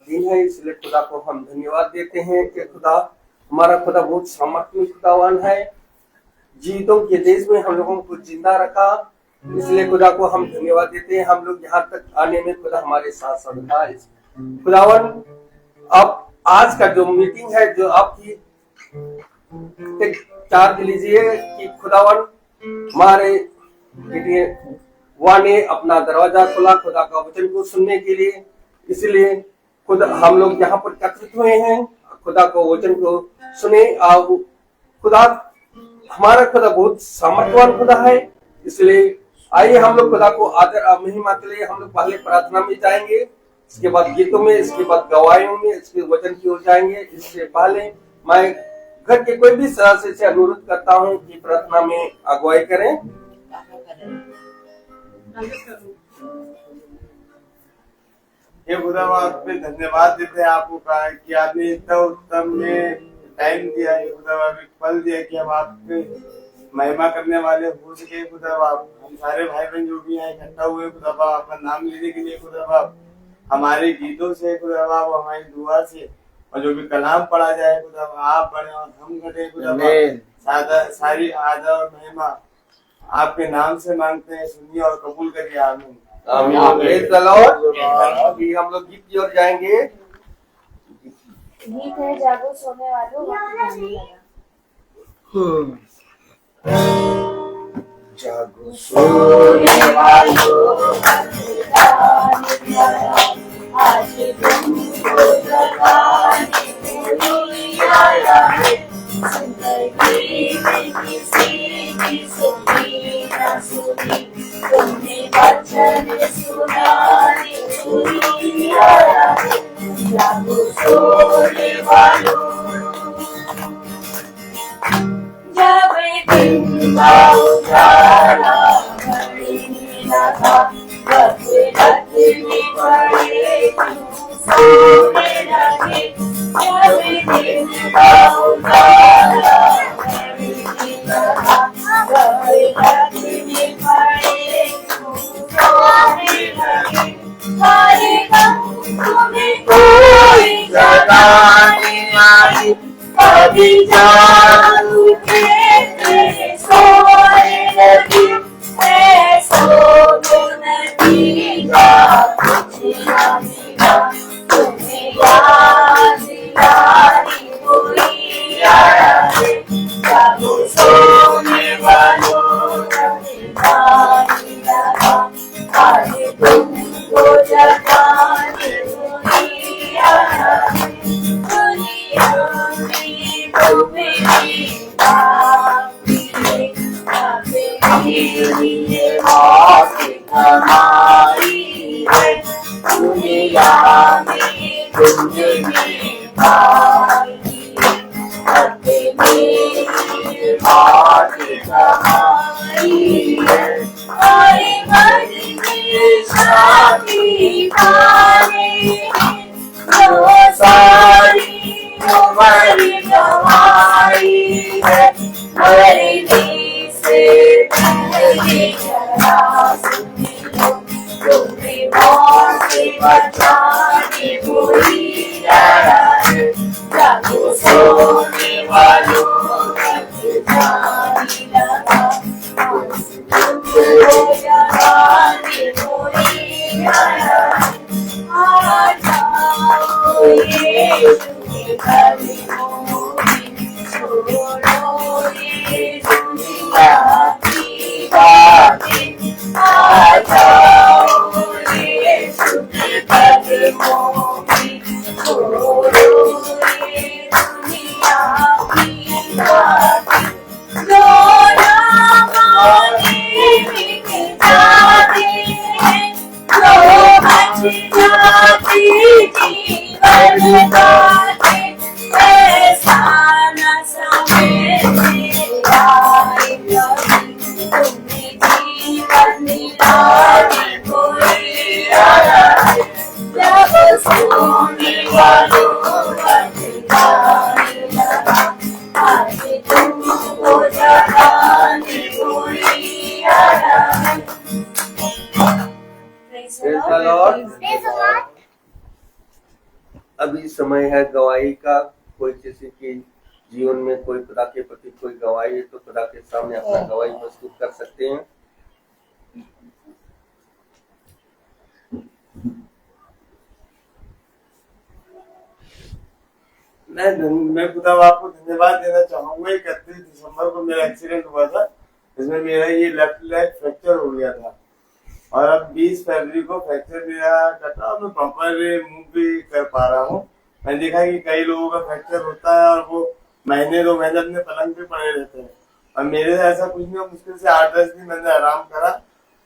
दी है, इसलिए खुदा को हम धन्यवाद देते हैं कि खुदा हमारा खुदा बहुत सामर्थ्य खुदावान है। जीवितों के देश में हम लोगों को जिंदा रखा, इसलिए खुदा को हम धन्यवाद देते हैं। हम लोग यहाँ तक आने में खुदा हमारे साथ साथ था। खुदावन अब आज का जो मीटिंग है जो आपकी चार्ज लीजिए कि खुदावन हमारे वहाँ ने अपना दरवाजा खोला खुदा का वचन को सुनने के लिए, इसलिए खुदा हम लोग यहाँ पर एकत्रित हुए हैं खुदा को वचन को सुने। खुदा हमारा खुदा बहुत सामर्थ्यवान खुदा है, इसलिए आइए हम लोग खुदा को आदर और महिमा के लिए हम लोग पहले प्रार्थना में जाएंगे, इसके बाद गीतों में, इसके बाद गवाहियों में, इसके वचन की ओर जाएंगे। इससे पहले मैं घर के कोई भी सदस्य से अनुरोध करता हूँ कि प्रार्थना में अगुवाई करें। ये खुदा आपने धन्यवाद देते हैं आपको कहा कि आपने इतना उत्तम में टाइम दिया है, खुदा पल दिया कि हम आपके महिमा करने वाले हो सके। खुदा हम सारे भाई बहन जो भी हैं इकट्ठा हुए खुदा आपका नाम लेने के लिए, खुदा हमारे गीतों से, खुदा हमारी दुआ से और जो भी कलाम पढ़ा जाए खुदा आप बने और हम घटे। खुदा सारी आदर और महिमा आपके नाम से मांगते हैं, सुनिए और कबूल करिए। आमीन। Praise the Lord. अभी हम लोग गीत की ओर जाएंगे। गीत है जागो सोने वालों, जागो सोने वालों, आज तुमको जगाने कोई आया है। जिंदगी में किसी की सुनी न सुनी, तुमने वचन सुनाने कोई आया है। जागो सोने वालों, जब दिन का उजाला बढ़ने लगा, गफलत में पड़े क्यों सोने लगे। जब दिन का उजाला बढ़ने लगा, गफलत में पड़े क्यों सोने लगे। हरे गम तुम्हें कोई जगाने आई, कभी जाग उठे फिर सोने लगी। मैं सो तो नहीं जा कुछ ना मिला, तुम्हें याद दिलाने कोई आया है। जागो सोने वालों, जगाने लगा, आज तुमको जगाने कोई आया है। दुनिया में तुम्हें मौत कमाई है। दुनिया में तुम्हें मौत कमाई है। अरे मरने शादी खाने जो सारी उम्र गवाई है। मरने से पहले जरा सुन लो, तुम्हें मौत से बचाने कोई आया है। जागो सोने वालों, जाने लगा, तुमको जगाने कोई आया है। आ जाओ यीशु के कदमों में, छोड़ो ये दुनिया की बातें। आ जाओ यीशु के कदमों में, छोड़ो ये दुनिया की बातें। जो ना माने मिट जाते हैं, जो बच जाती जीवन बातें। ऐसा न समझे आए कभी, तुम्हें जीवन दिलाने कोई आया है। जब सोने वालों जगाने लगा, आज तुमको जगाने कोई आया है। Praise the Lord. अभी समय है गवाही का। कोई किसी की जीवन में कोई खुदा के प्रति कोई गवाही है तो खुदा के सामने अपना गवाही प्रस्तुत कर सकते हैं। मैं खुदा आपको धन्यवाद देना चाहूंगा। 31 दिसंबर को मेरा एक्सीडेंट हुआ था, इसमें मेरा ये लेफ्ट लेग फ्रैक्चर हो गया था और अब 20 फरवरी को फ्रैक्चर मेरा कटा और मैं प्रॉपर मूव भी कर पा रहा हूँ। मैंने देखा कि कई लोगों का फ्रैक्चर होता है और वो महीने 2 महीने अपने पलंग पे पड़े रहते हैं और मेरे से ऐसा कुछ नहीं हुआ। मुश्किल से 8-10 दिन मैंने आराम करा,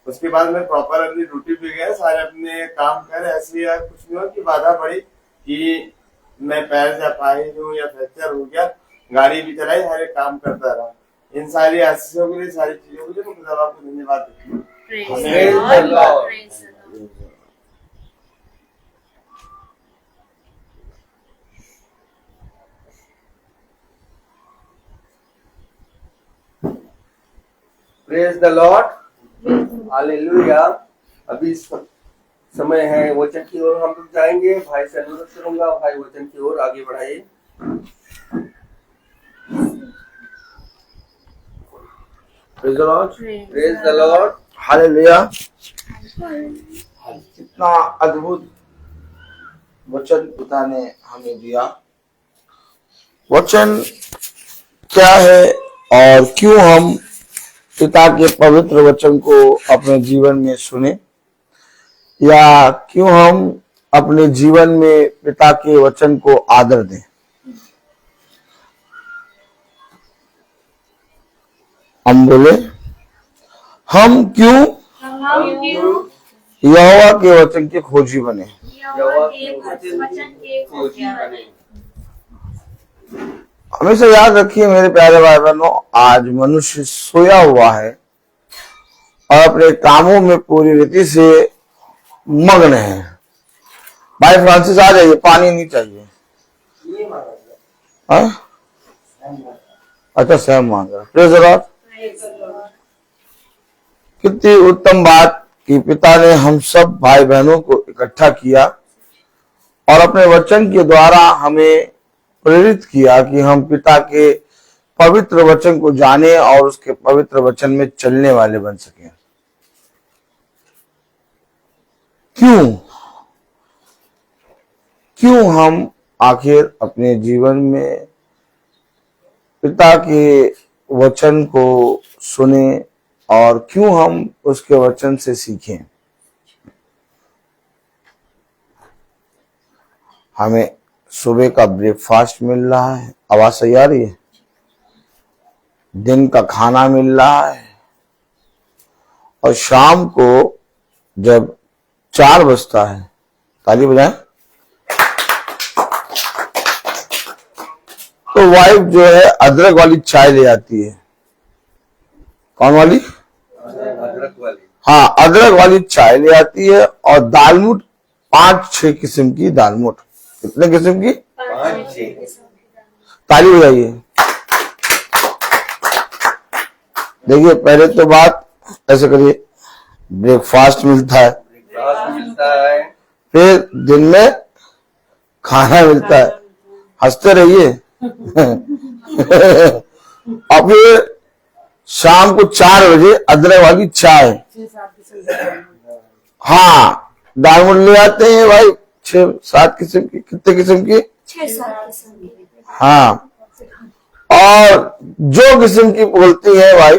उसके बाद मैं प्रॉपर अपनी ड्यूटी पे गया, सारे अपने काम कर। ऐसे यार कुछ नहीं हुआ कि बाधा पड़ी कि मैं पैर से अपाहिज हूँ या फ्रैक्चर हो गया, गाड़ी भी चलाई, हर एक काम करता रहा। इन सारी आशीषों के लिए, सारी चीजों के लिए मैं खुदा आपको धन्यवाद देता हूँ। Praise the Lord. Praise the Lord. Praise the Lord, hallelujah. अभी समय है वचन की ओर हम लोग जाएंगे। भाई से अनुरोध करूंगा, भाई वचन की ओर आगे बढ़ाइए। Praise the Lord, praise the Lord, hallelujah. कितना अद्भुत वचन पिता ने हमें दिया। वचन क्या है और क्यों हम पिता के पवित्र वचन को अपने जीवन में सुने, या क्यों हम अपने जीवन में पिता के वचन को आदर दें। हम बोले, हम क्यों यहोवा के वचन के खोजी बने। हमेशा याद रखिए मेरे प्यारे भाई बहनों, आज मनुष्य सोया हुआ है और अपने कामों में पूरी रीति से मग्न है। भाई फ्रांसिस आ जाइए, पानी नहीं चाहिए। अच्छा, सैम मांग रहा। Praise the Lord. कितनी उत्तम बात कि पिता ने हम सब भाई बहनों को इकट्ठा किया और अपने वचन के द्वारा हमें प्रेरित किया कि हम पिता के पवित्र वचन को जाने और उसके पवित्र वचन में चलने वाले बन सकें। क्यों हम आखिर अपने जीवन में पिता के वचन को सुने और क्यों हम उसके वचन से सीखें। हमें सुबह का ब्रेकफास्ट मिल रहा है, आवाज सही आ रही है, दिन का खाना मिल रहा है और शाम को जब 4 बजता है, ताली बजाएं, तो वाइफ जो है अदरक वाली चाय ले आती है। कौन वाली? अदरक वाली। हाँ, अदरक वाली चाय ले आती है और दालमोट 5-6 किस्म की दालमोट। कितने किस्म की? 5-6। ताली बजाइए। देखिए, पहले तो बात ऐसे करिए, ब्रेकफास्ट मिलता है, फिर दिन में खाना मिलता है, हंसते रहिए और फिर शाम को 4 बजे अदरक वाली चाय। हाँ, दालमोट ले आते हैं भाई 6-7 किस्म की। कितने किस्म की? 6-7 किस्म की। हाँ, और जो किस्म की बोलती है भाई,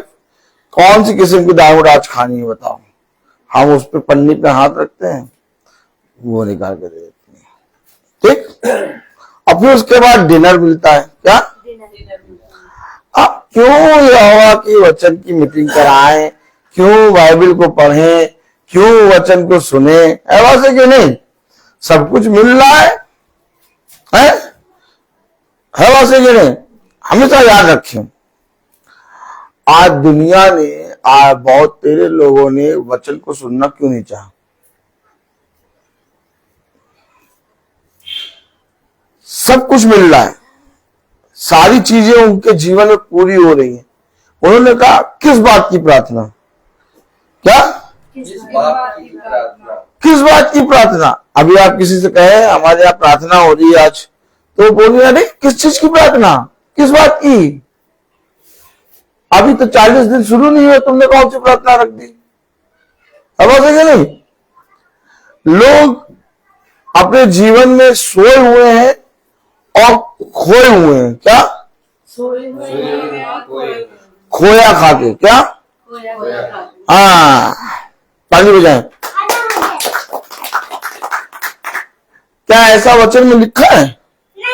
कौन सी किस्म की दालमोट आज खानी है बताओ। हम उस पे पन्नी पे हाथ रखते हैं, वो निकाल के दे देते हैं, ठीक। और फिर उसके बाद डिनर मिलता है। क्या? अब क्यों यहोवा की वचन की मीटिंग कराएं, क्यों बाइबल को पढ़ें, क्यों वचन को सुने, ऐसा से क्यों नहीं, सब कुछ मिल रहा है वैसे क्यों नहीं। हमेशा याद रखें, आज दुनिया ने, आज बहुत तेरे लोगों ने वचन को सुनना क्यों नहीं चाहा। सब कुछ मिल रहा है, सारी चीजें उनके जीवन में पूरी हो रही हैं। उन्होंने कहा किस बात की प्रार्थना? क्या? किस बात की प्रार्थना? किस बात की प्रार्थना? अभी आप किसी से कहे हमारे यहाँ प्रार्थना हो रही है आज, तो बोलिए अरे किस चीज की प्रार्थना, किस बात की? अभी तो 40 दिन शुरू नहीं हुए, तुमने कौन सी प्रार्थना रख दी? अब ऐसे नहीं, लोग अपने जीवन में सोए हुए हैं और खोए हुए हैं। क्या? खोया खा के। क्या? हाँ, ताली बजाएं। क्या ऐसा वचन में लिखा है?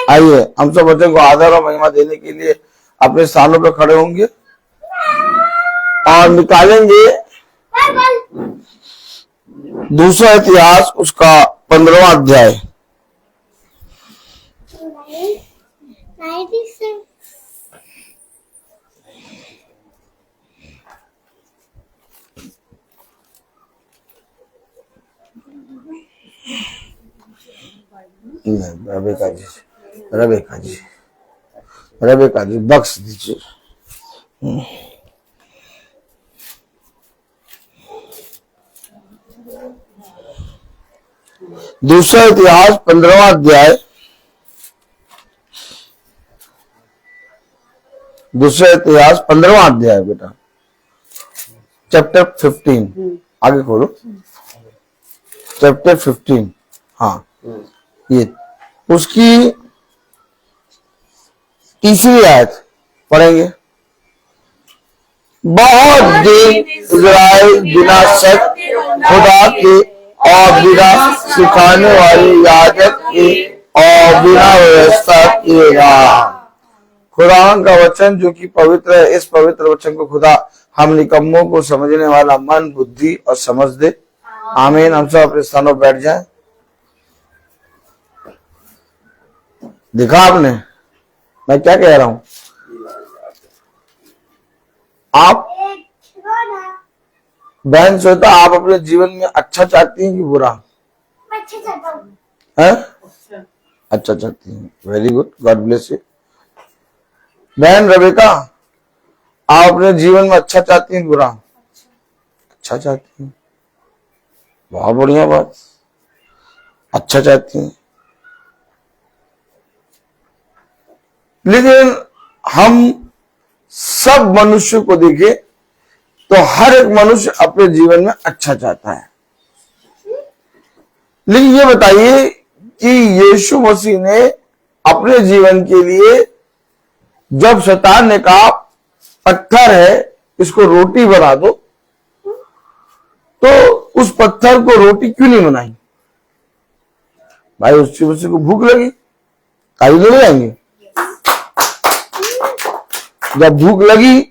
आइए हम सब वचन को आदर और महिमा देने के लिए अपने स्थानों पर खड़े होंगे और निकालेंगे दूसरा इतिहास उसका 15वां अध्याय। रेबेका जी बख्श दीजिए। दूसरा इतिहास 15वां अध्याय, दूसरा इतिहास 15वां अध्याय बेटा, चैप्टर 15। आगे खोलो, चैप्टर 15। हाँ, ये उसकी तीसरी आयत पढ़ेंगे। बहुत दिन इज़राइल बिना शक खुदा के और बिना सिखाने वाले याजक के और बिना व्यवस्था के रहा। खुदा का वचन जो कि पवित्र है, इस पवित्र वचन को खुदा हम निकम्मों को समझने वाला मन, बुद्धि और समझ दे। आमीन। हम सब अपने स्थानों पर बैठ जाएं। देखा आपने मैं क्या कह रहा हूं? आप बहन श्वेता, आप अपने जीवन में अच्छा चाहती हैं कि बुरा? अच्छा चाहता हूँ। है? अच्छा चाहती हैं। Very good, God bless you. बहन रेबेका, आप अपने जीवन में अच्छा चाहती हैं बुरा? अच्छा चाहती हैं, बहुत बढ़िया बात। अच्छा चाहती हैं, लेकिन हम सब मनुष्य को देखें तो हर एक मनुष्य अपने जीवन में अच्छा चाहता है। लेकिन ये बताइए कि यीशु मसीह ने अपने जीवन के लिए जब शैतान ने कहा पत्थर है इसको रोटी बना दो, तो उस पत्थर को रोटी क्यों नहीं बनाई? भाई उस चीज को भूख लगी, ताली ले जाएंगे। जब भूख लगी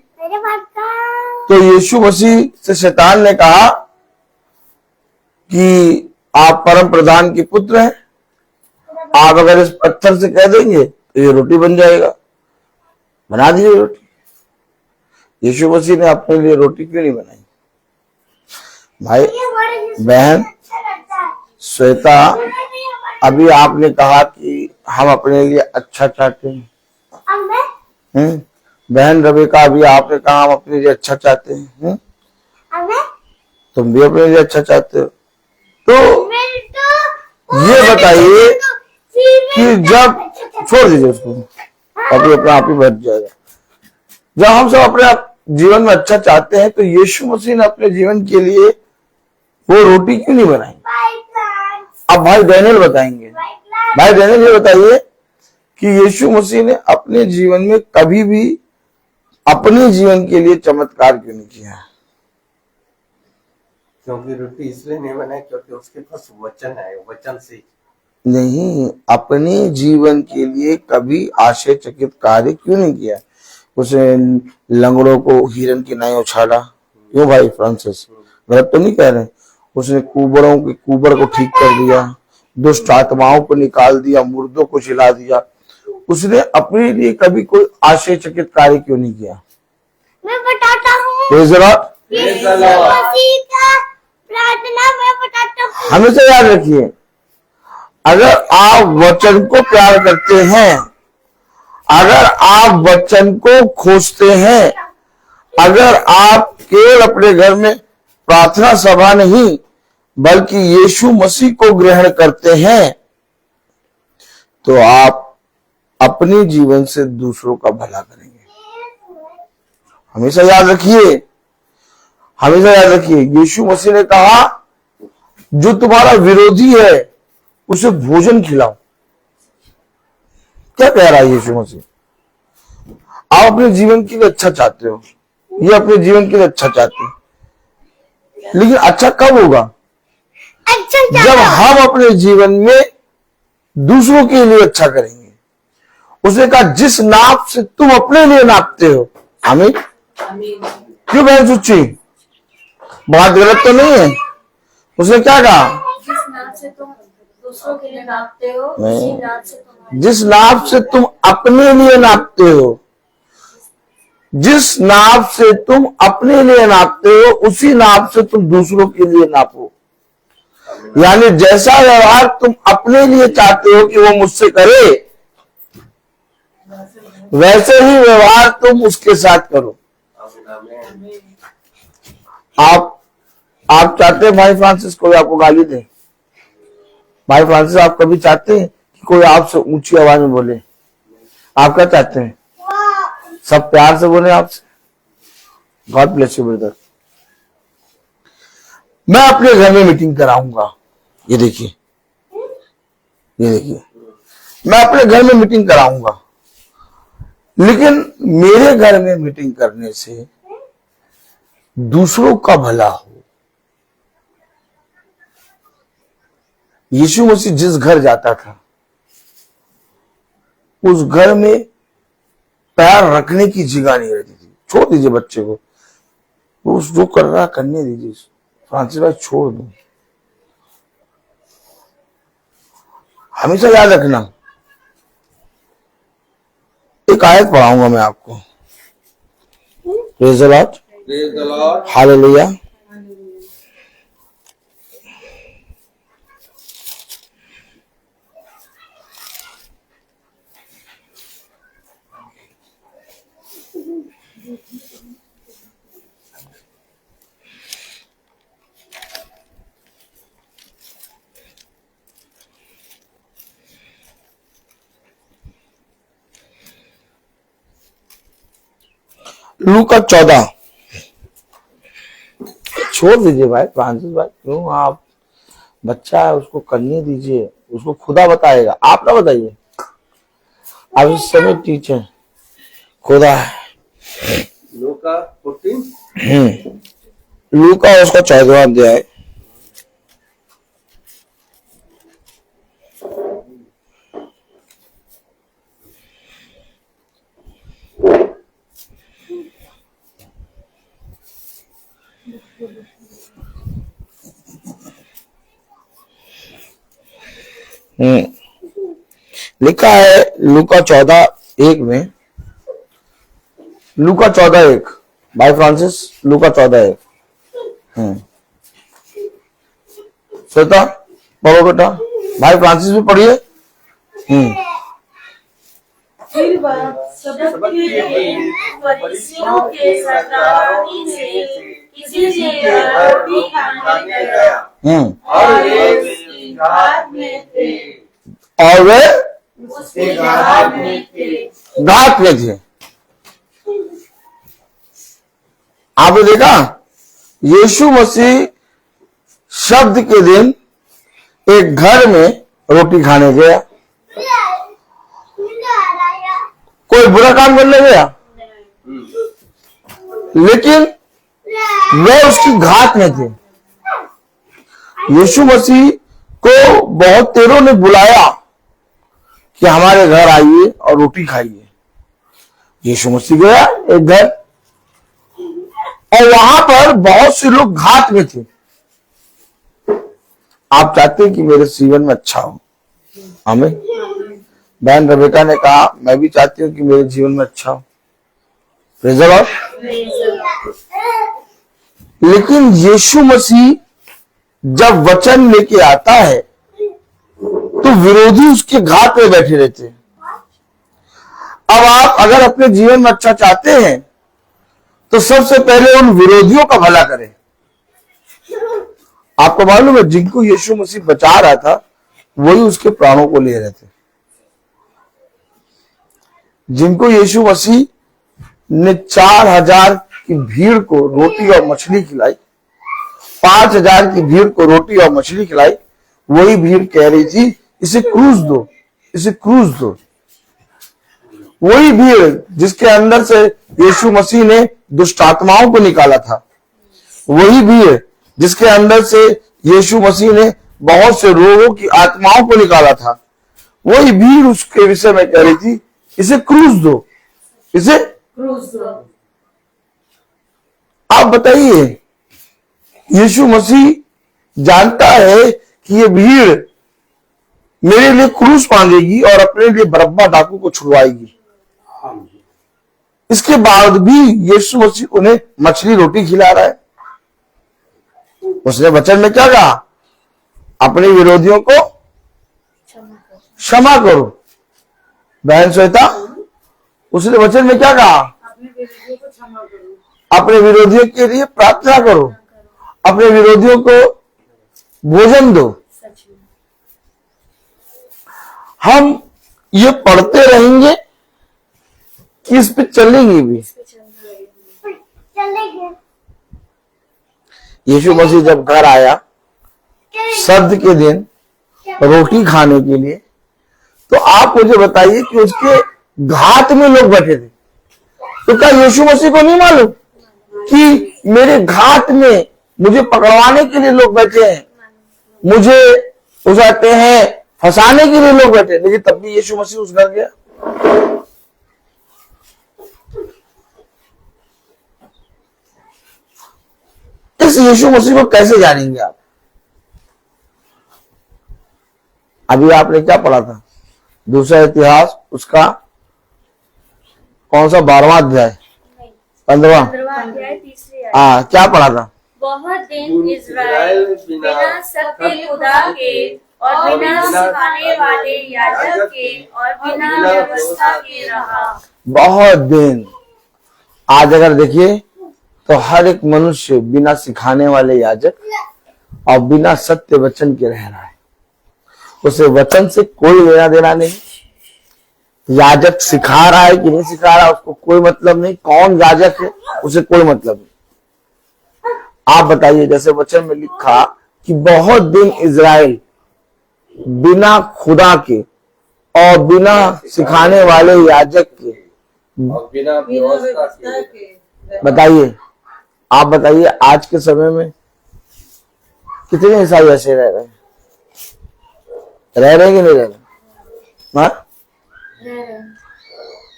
तो यीशु मसीह से शैतान ने कहा कि आप परम प्रधान के पुत्र हैं, आप अगर इस पत्थर से कह देंगे तो ये रोटी बन जाएगा, बना दीजिए रोटी। यीशु मसीह ने अपने लिए रोटी क्यों नहीं बनाई? भाई बहन श्वेता, अभी आपने कहा कि हम अपने लिए अच्छा चाहते हैं। बहन रेबेका, अभी आपने कहा हम अपने लिए अच्छा चाहते हैं। तुम भी अपने लिए अच्छा चाहते हो। तो ये बताइए कि जब, छोड़ दीजिए उसको, अभी अपना आप ही बैठ जाएगा। जब हम सब अपने जीवन में अच्छा चाहते हैं तो यीशु मसीह ने अपने जीवन के लिए वो रोटी क्यों नहीं बनाई? अब भाई डैनियल बताएंगे। भाई डैनियल, ये बताइए कि यीशु मसीह ने अपने जीवन में कभी भी अपने जीवन के लिए चमत्कार क्यों नहीं किया? क्योंकि रोटी इसलिए नहीं बनाई क्योंकि उसके पास वचन है, वचन से नहीं, अपने जीवन के लिए कभी आश्चर्यचकित कार्य क्यों नहीं किया? उसने लंगड़ों को हिरन की नाई उछाला, क्यों भाई फ्रांसिस? गलत तो नहीं कह रहे? उसने कुबड़ों के कुबड़ को ठीक कर दिया, दुष्ट आत्माओं को निकाल दिया, मुर्दों को जिला दिया। उसने अपने लिए कभी कोई आश्चर्यचकित कार्य क्यों नहीं किया? मैं बताता हूँ। प्रार्थना मैं बताता हूँ। हमेशा याद रखिए, अगर आप वचन को प्यार करते हैं, अगर आप वचन को खोजते हैं, अगर आप केवल अपने घर में प्रार्थना सभा नहीं बल्कि यीशु मसीह को ग्रहण करते हैं तो आप अपने जीवन से दूसरों का भला करेंगे। हमेशा याद रखिए, हमेशा याद रखिए, यीशु मसीह ने कहा जो तुम्हारा विरोधी है उसे भोजन खिलाओ। क्या कह रहा है यीशु मसीह? आप अपने जीवन के लिए अच्छा चाहते हो, ये अपने जीवन के लिए अच्छा चाहते हैं, लेकिन अच्छा कब होगा? अच्छा जब हम अपने जीवन में दूसरों के लिए अच्छा करेंगे। उसने कहा जिस नाप से तुम अपने लिए नापते हो। आमीन। क्यों बहन सुच्ची, बात गलत तो नहीं है? उसने क्या कहा? जिस नाप से तुम दूसरों के लिए नापते हो नहीं। उसी नाप से तुम्हारे जिस नाप से तुम अपने लिए नापते हो, जिस नाप से तुम अपने लिए नापते हो उसी नाप से तुम दूसरों के लिए नापो। यानी जैसा व्यवहार तुम अपने लिए चाहते हो कि वो मुझसे करे, वैसे ही व्यवहार तुम उसके साथ करो। आप चाहते हैं भाई फ्रांसिस कोई आपको गाली दे? भाई फ्रांसिस, आप कभी चाहते हैं कि कोई आपसे ऊंची आवाज में बोले? आप क्या चाहते हैं? सब प्यार से बोले आपसे। God bless you brother. मैं अपने घर में मीटिंग कराऊंगा। ये देखिए, ये देखिए, मैं अपने घर में मीटिंग कराऊंगा, लेकिन मेरे घर में मीटिंग करने से दूसरों का भला हो। यीशु मसीह जिस घर जाता था उस घर में पैर रखने की जगह नहीं रहती थी। छोड़ दीजिए बच्चे को, वो जो कर रहा करने दीजिए। फ्रांसिस भाई छोड़ दो। हमेशा याद रखना, एक आयत पढ़ाऊंगा मैं आपको। Praise the Lord, praise the Lord. Hallelujah. लूका 14। छोड़ दीजिए भाई फ्रांसिस भाई, क्यों आप, बच्चा है उसको करने दीजिए, उसको खुदा बताएगा, आप ना बताइए। आप इस समय टीचर खुदा है। लूका 14। लूका उसका 14वां अध्याय। लिखा है लूका 14:1 में, लूका 14:1। भाई फ्रांसिस, लूका 14:1। श्वेता पढ़ो बेटा। भाई फ्रांसिस भी पढ़िए। फिर वह सबके फरीसियों के सरदारों से किसी से रोटी खाने गया और वे उसकी घात में थे। और वे उसके घात में थे। घात में थे। आपने देखा, यीशु मसीह शब्द के दिन एक घर में रोटी खाने गया। कोई बुरा काम करने गया, लेकिन वे उसकी घात में थे। यीशु मसीह को बहुत तेरों ने बुलाया कि हमारे घर आइए और रोटी खाइए। यीशु मसीह गया एक घर, और वहां पर बहुत से लोग घात में थे। आप चाहते हैं कि मेरे जीवन में अच्छा हो? हमें बहन रेबेका ने कहा, मैं भी चाहती हूँ कि मेरे जीवन में अच्छा हो। Praise the Lord. लेकिन यीशु मसीह जब वचन लेके आता है तो विरोधी उसके घात में बैठे रहते हैं। अब आप अगर अपने जीवन में अच्छा चाहते हैं तो सबसे पहले उन विरोधियों का भला करें आपको मालूम है जिनको यीशु मसीह बचा रहा था वही उसके प्राणों को ले रहे थे। जिनको यीशु मसीह ने 4000 की भीड़ को रोटी और मछली खिलाई, 5000 की भीड़ को रोटी और मछली खिलाई, वही भीड़ कह रही थी इसे क्रूस दो, इसे क्रूस दो। वही भीड़ जिसके अंदर से यीशु मसीह ने दुष्ट आत्माओं को निकाला था, वही भीड़ जिसके अंदर से यीशु मसीह ने बहुत से रोगों की आत्माओं को निकाला था, वही भीड़ उसके विषय में कह रही थी इसे क्रूस दो, इसे क्रूस दो। आप बताइए, यीशु मसीह जानता है कि ये भीड़ मेरे लिए क्रूस मांगेगी और अपने लिए बरअब्बा डाकू को छुड़वाएगी। इसके बाद भी यीशु मसीह उन्हें मछली रोटी खिला रहा है। उसने वचन में क्या कहा? अपने विरोधियों को क्षमा करो। बहन श्वेता, उसने वचन में क्या कहा? अपने विरोधियों को क्षमा करो, अपने विरोधियों के लिए प्रार्थना करो, अपने विरोधियों को भोजन दो। सच में हम ये पढ़ते रहेंगे कि इस पे चलेंगे भी। चलेंगे। यीशु मसीह जब घर आया सब्त के दिन रोटी खाने के लिए, तो आप मुझे बताइए कि उसके घात में लोग बैठे थे। तो क्या यीशु मसीह को नहीं मालूम कि मेरे घात में मुझे पकड़वाने के लिए लोग बैठे हैं, मुझे उजाते हैं, फंसाने के लिए लोग बैठे, लेकिन तब भी यीशु मसीह उस घर गया। इस यीशु मसीह को कैसे जानेंगे आप? अभी आपने क्या पढ़ा था? दूसरा इतिहास उसका कौन सा 12वां अध्याय? 15वां अध्याय 3री आयत। हाँ, क्या पढ़ा था? बहुत दिन इज़राइल बिना सत्य खुदा के और बिना सिखाने वाले याजक के और बिना व्यवस्था के रहा। बहुत दिन। आज अगर देखिए तो हर एक मनुष्य बिना सिखाने वाले याजक और बिना सत्य वचन के रह रहा है। उसे वचन से कोई लेना देना नहीं। याजक सिखा रहा है कि नहीं सिखा रहा उसको कोई मतलब नहीं, कौन याजक है उसे कोई मतलब नहीं। आप बताइए, जैसे वचन में लिखा कि बहुत दिन इज़राइल बिना खुदा के और बिना सिखाने वाले याजक के, और बिना व्यवस्था के। बताइए, आप बताइए आज के समय में कितने ईसाई ऐसे रह रहे हैं? रह रहे कि नहीं रह रहे? हाँ?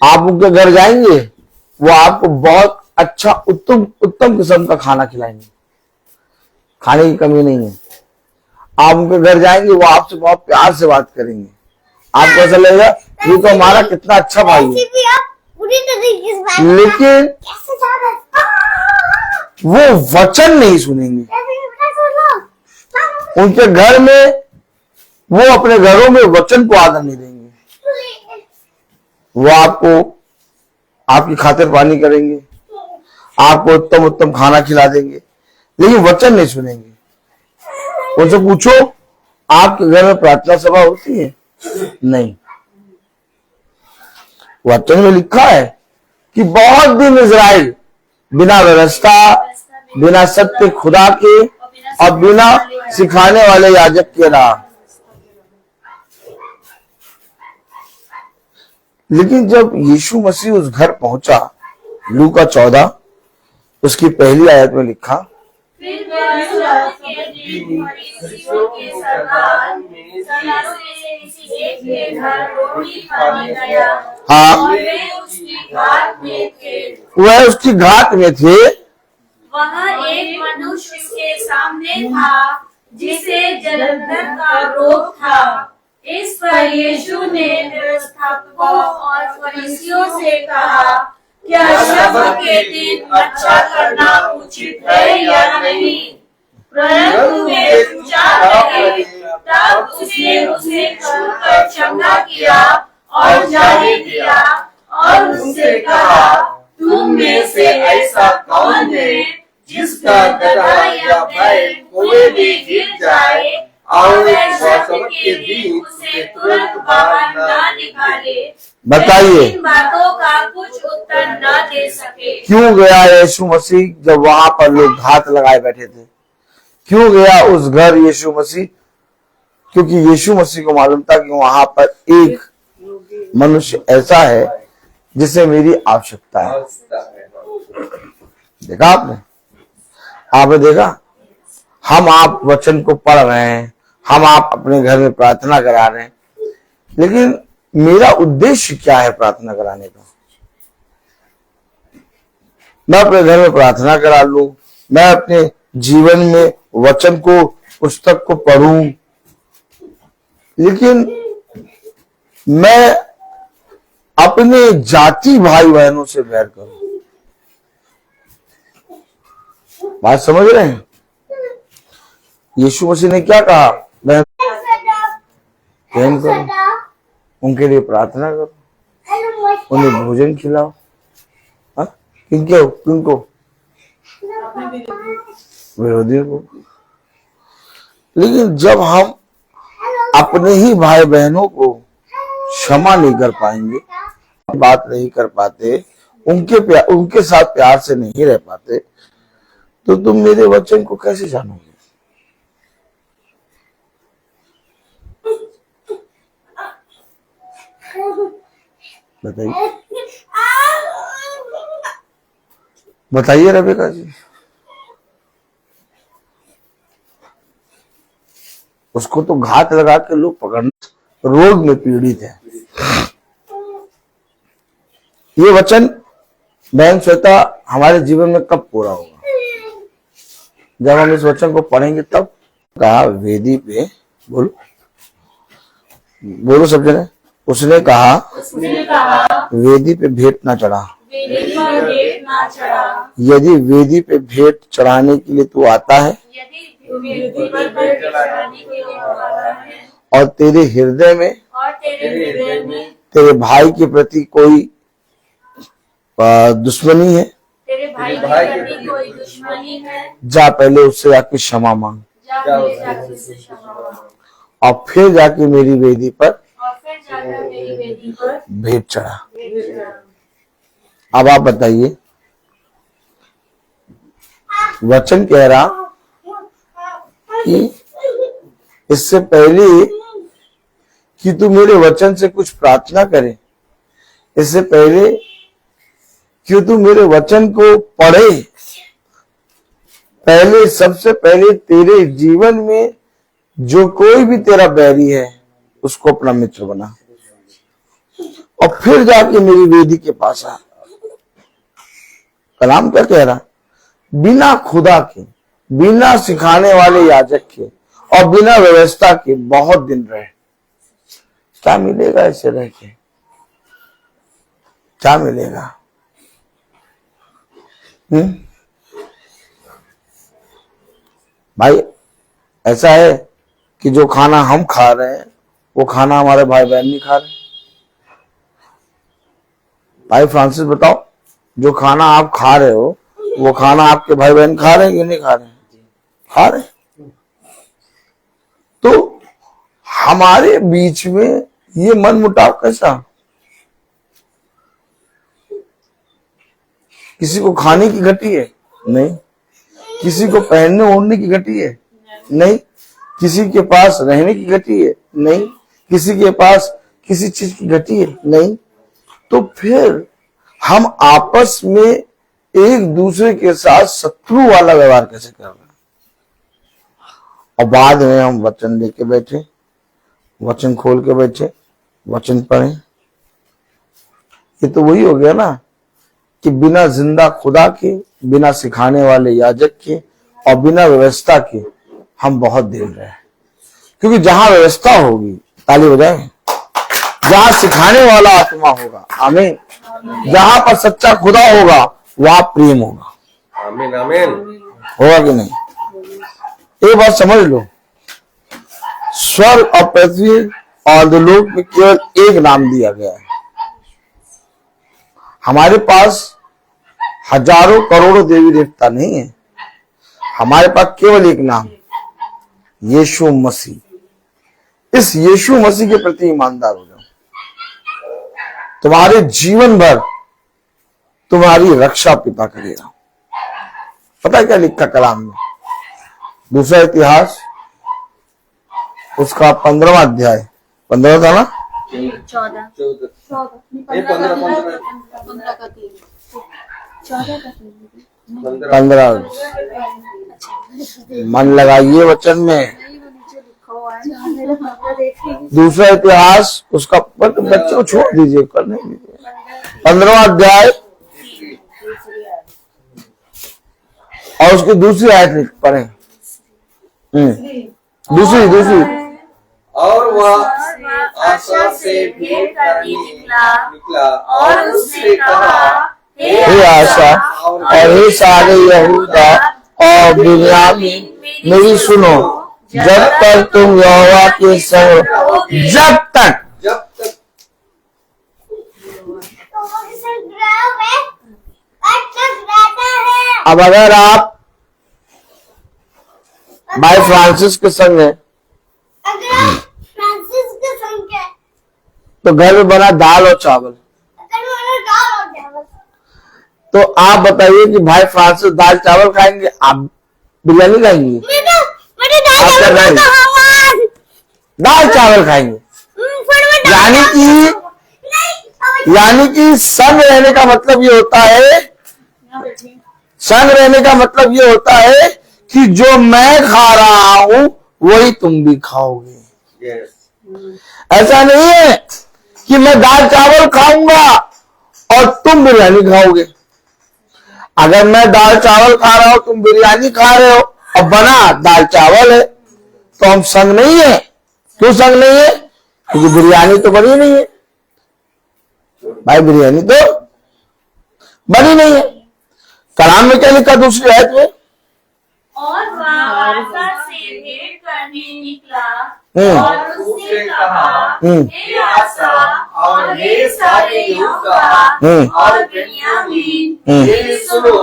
आप उनके घर जाएंगे, वो आपको बहुत अच्छा उत्तम उत्तम किस्म का खाना खिलाएंगे, खाने की कमी नहीं है। आप उनके घर जाएंगे, वो आपसे बहुत प्यार से बात करेंगे। आपको ऐसा लगेगा ये तो हमारा कितना अच्छा भाई है। भी आप पूरी तरीके से बात लेकिन कैसे जा रहे हैं? वो वचन नहीं सुनेंगे। कैसे सुनो? उनके घर में वो अपने घरों में वचन को आदर नहीं देंगे। वो आपको आपकी खातिर पानी करेंगे, आपको उत्तम उत्तम खाना खिला देंगे, लेकिन वचन नहीं सुनेंगे। उनसे पूछो आपके घर में प्रार्थना सभा होती है? नहीं। वचन में लिखा है कि बहुत दिन इज़राइल बिना व्यवस्था, बिना सत्य खुदा के और बिना सिखाने वाले याजक के रहा। लेकिन जब यीशु मसीह उस घर पहुंचा, लूका 14 उसकी पहली आयत में लिखा, फिर वह सब्त के दिन फरीसियों के सरदार सलाह से किसी एक के घर रोटी खाने गया। हाँ, और वे उसकी घाट में थे। वह उसकी घाट में थे। वहाँ एक मनुष्य उसके सामने था जिसे जलंधर का रोग था। इस पर यीशु ने व्यवस्थापकों और फरीसियों से कहा, क्या शब्द के दिन अच्छा करना उचित है या नहीं? परंतु वे विचार लगे। तब उसने उसे छोड़कर चंगा किया और जाने दिया और उससे कहा, तुम में से ऐसा कौन है जिसका गधा या या भय कुएं में गिर जाए और मौसम के दिन उसे तुरंत बाहर न निकाले। बताइए इन बातों का कुछ उत्तर न दे सके। क्यों गया यीशु मसीह जब वहां पर लोग घात लगाए बैठे थे? क्यों गया उस घर यीशु मसीह? क्योंकि यीशु मसीह को मालूम था कि वहां पर एक मनुष्य ऐसा है जिसे मेरी आवश्यकता है। देखा आपने देखा, हम आप वचन को पढ़ रहे हैं, हम आप अपने घर में प्रार्थना करा रहे हैं, लेकिन मेरा उद्देश्य क्या है प्रार्थना कराने का? मैं अपने घर में प्रार्थना करा लूं, मैं अपने जीवन में वचन को, पुस्तक को पढ़ूं, लेकिन मैं अपने जाति भाई बहनों से बैर करूं। बात समझ रहे हैं? यीशु मसीह ने क्या कहा? मैं प्रेम करो, उनके लिए प्रार्थना करो, उन्हें भोजन खिलाओ। किनको? विरोधियों को। लेकिन जब हम अपने ही भाई बहनों को क्षमा नहीं कर पाएंगे, बात नहीं कर पाते, उनके साथ प्यार से नहीं रह पाते, तो तुम मेरे वचन को कैसे जानोगे? बताइए रेबेका जी। उसको तो घात लगा के लोग पकड़ने, रोग में पीड़ित है। ये वचन बहन श्वेता हमारे जीवन में कब पूरा होगा? जब हम इस वचन को पढ़ेंगे तब। कहा वेदी पे, बोलो सब जने। उसने कहा वेदी पे भेंट ना चढ़ा। यदि वेदी पे भेंट चढ़ाने के लिए तू आता है और तेरे हृदय में तेरे भाई के प्रति कोई दुश्मनी है, जा पहले उससे आके क्षमा मांग और फिर जाके मेरी वेदी पर भेंट चढ़ा। अब आप बताइए, वचन कह रहा कि इससे पहले कि तू मेरे वचन से कुछ प्रार्थना करे, इससे पहले कि तू मेरे वचन को पढ़े, पहले सबसे पहले तेरे जीवन में जो कोई भी तेरा बैरी है उसको अपना मित्र बना और फिर जाके मेरी वेदी के पास आ। कलाम क्या कह रहा? बिना खुदा के, बिना सिखाने वाले याजक के और बिना व्यवस्था के बहुत दिन रहे। क्या मिलेगा ऐसे रह के? क्या मिलेगा? भाई ऐसा है कि जो खाना हम खा रहे हैं वो खाना हमारे भाई बहन नहीं खा रहे। भाई फ्रांसिस बताओ, जो खाना आप खा रहे हो वो खाना आपके भाई बहन खा रहे हैं कि नहीं खा रहे हैं? खा रहे। तो हमारे बीच में ये मन मुटाव कैसा? किसी को खाने की घटी है? नहीं। किसी को पहनने ओढ़ने की घटी है? नहीं। किसी के पास रहने की घटी है? नहीं। किसी के पास किसी चीज की घटी है? नहीं। तो फिर हम आपस में एक दूसरे के साथ शत्रु वाला व्यवहार कैसे कर रहे हैं? और बाद में हम वचन लेके बैठे, वचन खोल के बैठे, वचन पढ़े। ये तो वही हो गया ना कि बिना जिंदा खुदा के, बिना सिखाने वाले याजक के और बिना व्यवस्था के हम बहुत देर रहे। क्योंकि जहां व्यवस्था होगी, ताली बजाएं, जहां सिखाने वाला आत्मा होगा, आमीन, जहां पर सच्चा खुदा होगा वहां प्रेम होगा। आमीन आमीन। होगा कि नहीं? एक बात समझ लो, स्वर्ग और पृथ्वी और लोक में केवल एक नाम दिया गया है। हमारे पास हजारों करोड़ों देवी देवता नहीं है, हमारे पास केवल एक नाम, यीशु मसीह। इस यीशु मसीह के प्रति ईमानदार हो जाओ, तुम्हारे जीवन भर तुम्हारी रक्षा पिता करेगा। पता है क्या लिखा कलाम में? दूसरा इतिहास उसका 15वां अध्याय, 15 था ना, 14 ये 15। मन लगाइए वचन में। दूसरा इतिहास उसका, बच्चे को छोड़ दीजिए, करने दीजिए। 15वां अध्याय और उसकी दूसरी आयत पढ़े। दूसरी और वह आशा से भेंट करने निकला और उसने कहा, हे आशा और हे सारे यहूदा और बिन्यामीन, मेरी सुनो, जब तक तुम यहोवा के संग, जब तक अब अगर आप भाई फ्रांसिस के संग है अगर फ्रांसिस के संग है तो घर में बना दाल और चावल, अगर मैंने दाल और चावल, तो आप बताइए कि भाई फ्रांसिस दाल चावल खाएंगे, आप बिरयानी खाएंगे? मैंने दाल आप क्या चावल खाएंगे? खाऊंगा। दाल चावल खाएंगे। फिर मैं दाल यानी कि संग रहने का मतलब ये होता है, संग रहने का मतलब ये होता है कि जो मैं खा रहा हूं वही तुम भी खाओगे। ऐसा नहीं है कि मैं दाल चावल खाऊंगा और तुम बिरयानी खाओगे। अगर मैं दाल चावल खा रहा हूं, तुम बिरयानी खा रहे हो और बना दाल चावल है, तो हम संग नहीं है। क्यों संग नहीं है? क्योंकि बिरयानी तो बनी नहीं है भाई, बिरयानी तो बनी नहीं है। कलाम में क्या लिखा दूसरी आयत में? और वह आशा से भेंट करने निकला और उसने कहा, हे आशा और हे सारे यहूदा और बिन्यामीन, मेरी सुनो,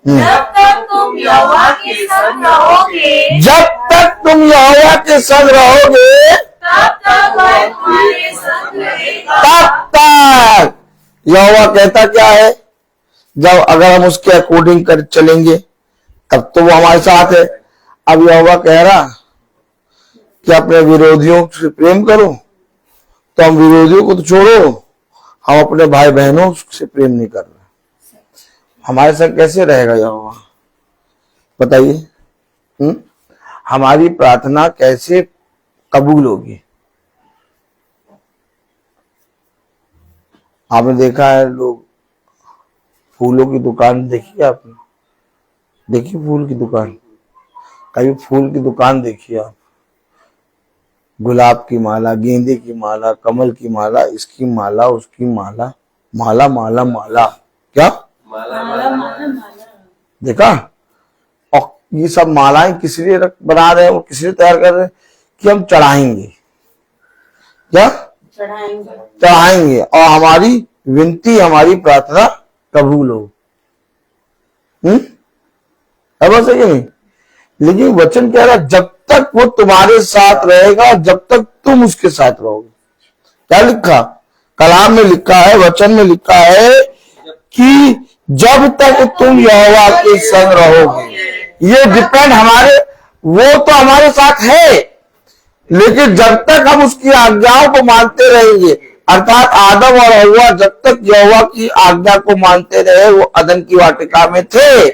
जब तक तुम यहोवा के संग रहोगे, जब तक तुम यहोवा के संग रहोगे, तब तक वह तुम्हारे संग रहेगा। तब तक। यहोवा कहता क्या है? जब अगर हम उसके अकॉर्डिंग कर चलेंगे तब तो वो हमारे साथ है। अब यहोवा कह रहा कि अपने विरोधियों से प्रेम करो, तो हम विरोधियों को तो छोड़ो, हम अपने भाई बहनों से प्रेम नहीं कर रहे। हमारे साथ कैसे रहेगा यहोवा? बताइए। हमारी प्रार्थना कैसे कबूल होगी? आपने देखा है, लोग फूलों की दुकान देखी है आपने? देखिए फूल की दुकान, कभी फूल की दुकान देखिए आप, गुलाब की माला, गेंदे की माला, कमल की माला, इसकी माला, उसकी माला, माला माला माला, क्या देखा? और ये सब मालाएं किस लिए बना रहे हैं, वो किस लिए तैयार कर रहे हैं? कि हम चढ़ाएंगे, क्या चढ़ाएंगे और हमारी विनती, हमारी प्रार्थना कबूल हो। अब ऐसा कि नहीं? लेकिन वचन कह रहा जब तक वो तुम्हारे साथ रहेगा, जब तक तुम उसके साथ रहोगे। क्या लिखा कलाम में? लिखा है, वचन में लिखा है कि जब तक तुम यहोवा के संग रहोगे। ये डिपेंड हमारे, वो तो हमारे साथ है, लेकिन जब तक हम उसकी आज्ञाओं को मानते रहेंगे, अर्थात आदम और हव्वा जब तक यहोवा की आज्ञा को मानते रहे, वो अदन की वाटिका में थे,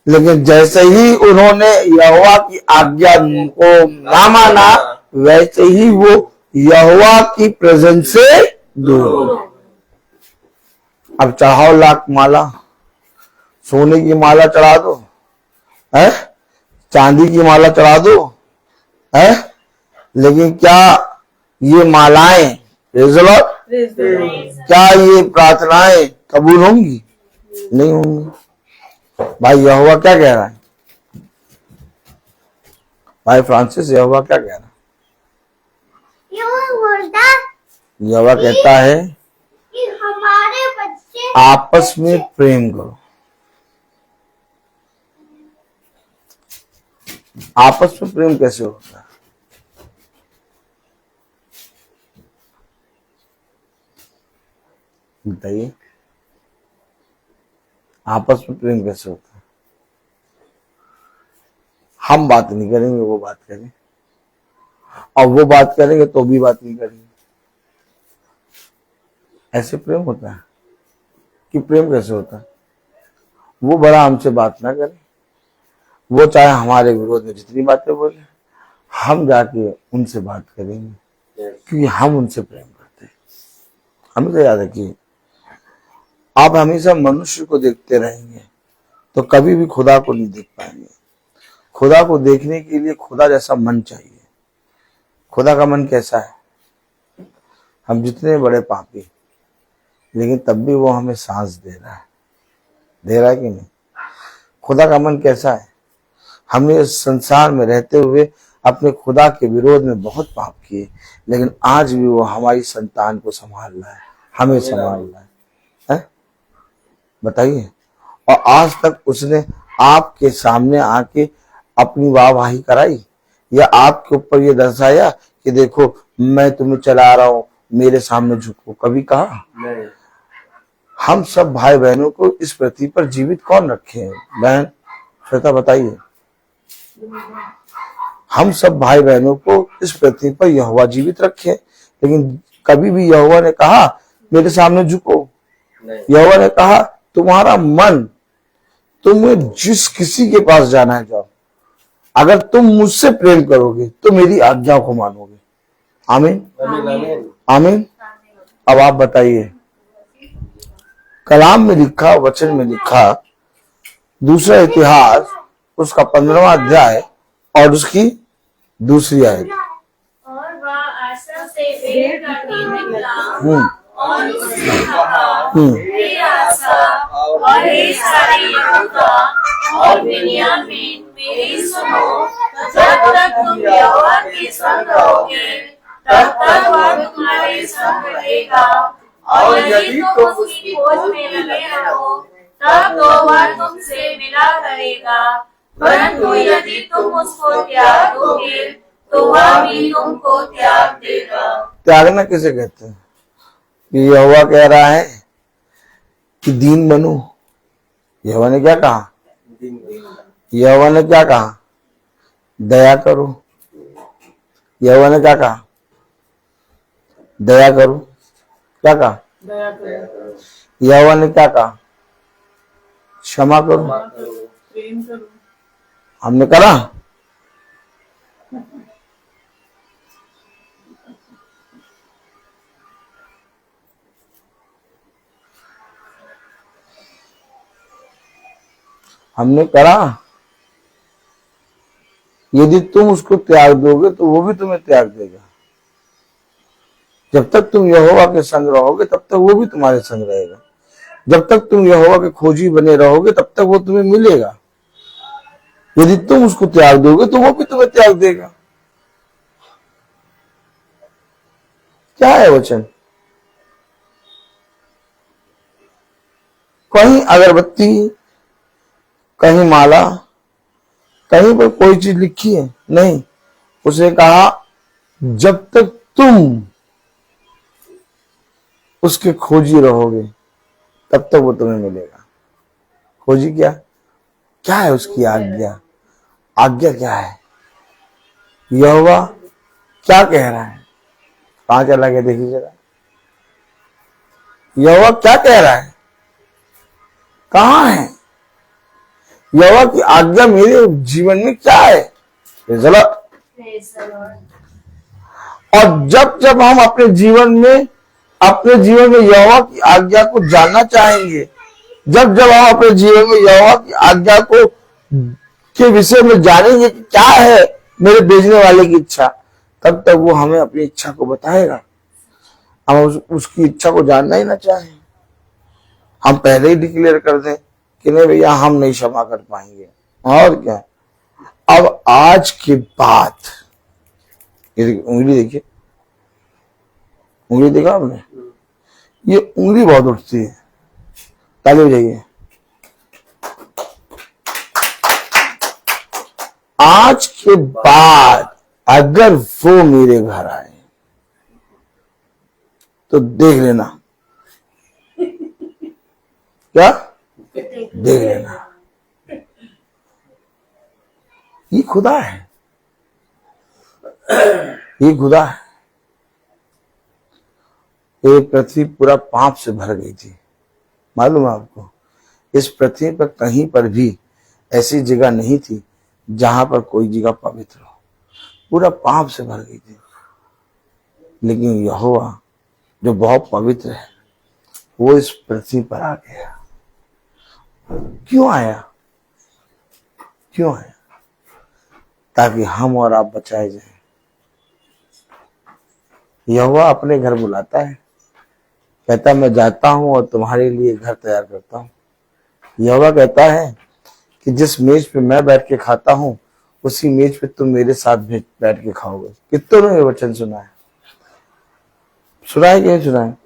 लेकिन जैसे ही उन्होंने यहोवा की आज्ञा को ना माना, वैसे ही वो यहोवा की प्रेजेंस से दूर। अब चढ़ाओ लाख माला, सोने की माला चढ़ा दो, है चांदी की माला चढ़ा दो, है, लेकिन क्या ये मालाएं, क्या ये प्रार्थनाएं कबूल होंगी? नहीं होंगी। भाई यहोवा क्या कह रहा है? भाई फ्रांसिस, यहोवा क्या कह रहा है? यहोवा कहता है कि हमारे बच्चे आपस में प्रेम करो। आपस में प्रेम कैसे होता है? बताइए, आपस में प्रेम कैसे होता है? हम बात नहीं करेंगे, वो बात करें, और वो बात करेंगे तो भी बात नहीं करेंगे। ऐसे प्रेम होता है कि प्रेम कैसे होता है? वो बड़ा हमसे बात ना करे, वो चाहे हमारे विरोध में जितनी बातें बोले, हम जाके उनसे बात करेंगे, क्योंकि हम उनसे प्रेम करते हैं। हमें तो याद है कि आप हमेशा मनुष्य को देखते रहेंगे तो कभी भी खुदा को नहीं देख पाएंगे। खुदा को देखने के लिए खुदा जैसा मन चाहिए। खुदा का मन कैसा है? हम जितने बड़े पापी, लेकिन तब भी वो हमें सांस दे रहा है कि नहीं? खुदा का मन कैसा है? हमने इस संसार में रहते हुए अपने खुदा के विरोध में बहुत पाप किए, लेकिन आज भी वो हमारी संतान को संभाल रहा है, हमें संभाल रहा है? बताइए। और आज तक उसने आपके सामने आके अपनी वाहवाही कराई, या आपके ऊपर ये दर्शाया कि देखो मैं तुम्हें चला रहा हूं, मेरे सामने झुको? कभी कहा? नहीं। हम सब भाई बहनों को इस पृथ्वी पर जीवित कौन रखे हैं? बहन श्वेता बताइए। हम सब भाई बहनों को इस पृथ्वी पर यहोवा जीवित रखे, लेकिन कभी भी यहोवा ने कहा मेरे सामने झुको? यहोवा ने कहा तुम्हारा मन, तुम्हें जिस किसी के पास जाना है जाओ, अगर तुम मुझसे प्रेम करोगे तो मेरी आज्ञा को मानोगे। आमीन आमीन। अब आप बताइए, कलाम में लिखा, वचन में लिखा, दूसरा इतिहास उसका 15वां अध्याय और उसकी दूसरी आयत। और वह आशा से भेड़ काटने निकला और उसने कहा, हे आशा और हे सारे यहूदा और बिन्यामीन, मेरी सुनो। जब तक तुम यहोवा के संग रहोगे, तब तक वह तुम्हारे संग रहेगा, और यदि तुम उसकी खोज में लगे रहो, तब तो वह तुमसे मिला करेगा। परंतु यदि तुम उसको त्याग दोगे, तो वह भी तुमको त्याग देगा। त्यागना किसे कहते हैं? यहोवा कह रहा है कि दीन बनो। यहोवा ने क्या कहा? यहोवा ने क्या कहा? दया करो। यहोवा ने क्या कहा? दया करो। क्या कहा? यहोवा ने क्या कहा? क्षमा करो। हमने करा? हमने करा? यदि तुम उसको त्याग दोगे तो वो भी तुम्हें त्याग देगा। जब तक तुम यहोवा के संग रहोगे तब तक वो भी तुम्हारे संग रहेगा। जब तक तुम यहोवा के खोजी बने रहोगे तब तक वो तुम्हें मिलेगा। यदि तुम उसको त्याग दोगे तो वो भी तुम्हें त्याग देगा। क्या है वचन? कहीं अगरबत्ती, कहीं माला, कहीं पर कोई चीज लिखी है? नहीं। उसने कहा जब तक तुम उसके खोजी रहोगे तब तक वो तुम्हें मिलेगा। खोजी क्या? क्या है उसकी आज्ञा? आज्ञा क्या है? यहोवा क्या कह रहा है? कहां चला गया? देखिए जरा, यहोवा क्या कह रहा है? कहां है? यहोवा की आज्ञा मेरे जीवन में क्या है? और जब जब हम अपने जीवन में यहोवा की आज्ञा को जानना चाहेंगे, जब जब हम अपने जीवन में यहोवा की आज्ञा को के विषय में जानेंगे कि क्या है मेरे भेजने वाले की इच्छा, तब तक वो हमें अपनी इच्छा को बताएगा। हम उसकी इच्छा को जानना ही ना चाहें, हम पहले ही डिक्लेयर कर दें कि नहीं भैया हम नहीं क्षमा कर पाएंगे, और क्या। अब आज के बाद ये उंगली देखिए, उंगली देखा आपने? ये उंगली बहुत उठती है। ताली बजाइए। आज के बाद अगर वो मेरे घर आए तो देख लेना, क्या देख लेना, ये खुदा है, ये खुदा है। ये पृथ्वी पूरा पाप से भर गई थी, मालूम है आपको। इस पृथ्वी पर कहीं पर भी ऐसी जगह नहीं थी जहां पर कोई जगह पवित्र हो, पूरा पाप से भर गई थी। लेकिन यहोवा जो बहुत पवित्र है वो इस पृथ्वी पर आ गया। क्यों आया? क्यों आया? ताकि हम और आप बचाए जाएं। यहोवा अपने घर बुलाता है, कहता मैं जाता हूं और तुम्हारे लिए घर तैयार करता हूं। यहोवा कहता है कि जिस मेज पे मैं बैठ के खाता हूं उसी मेज पे तुम मेरे साथ बैठ के खाओगे। कितनों ने ये वचन सुना है? सुना है कि नहीं सुना है?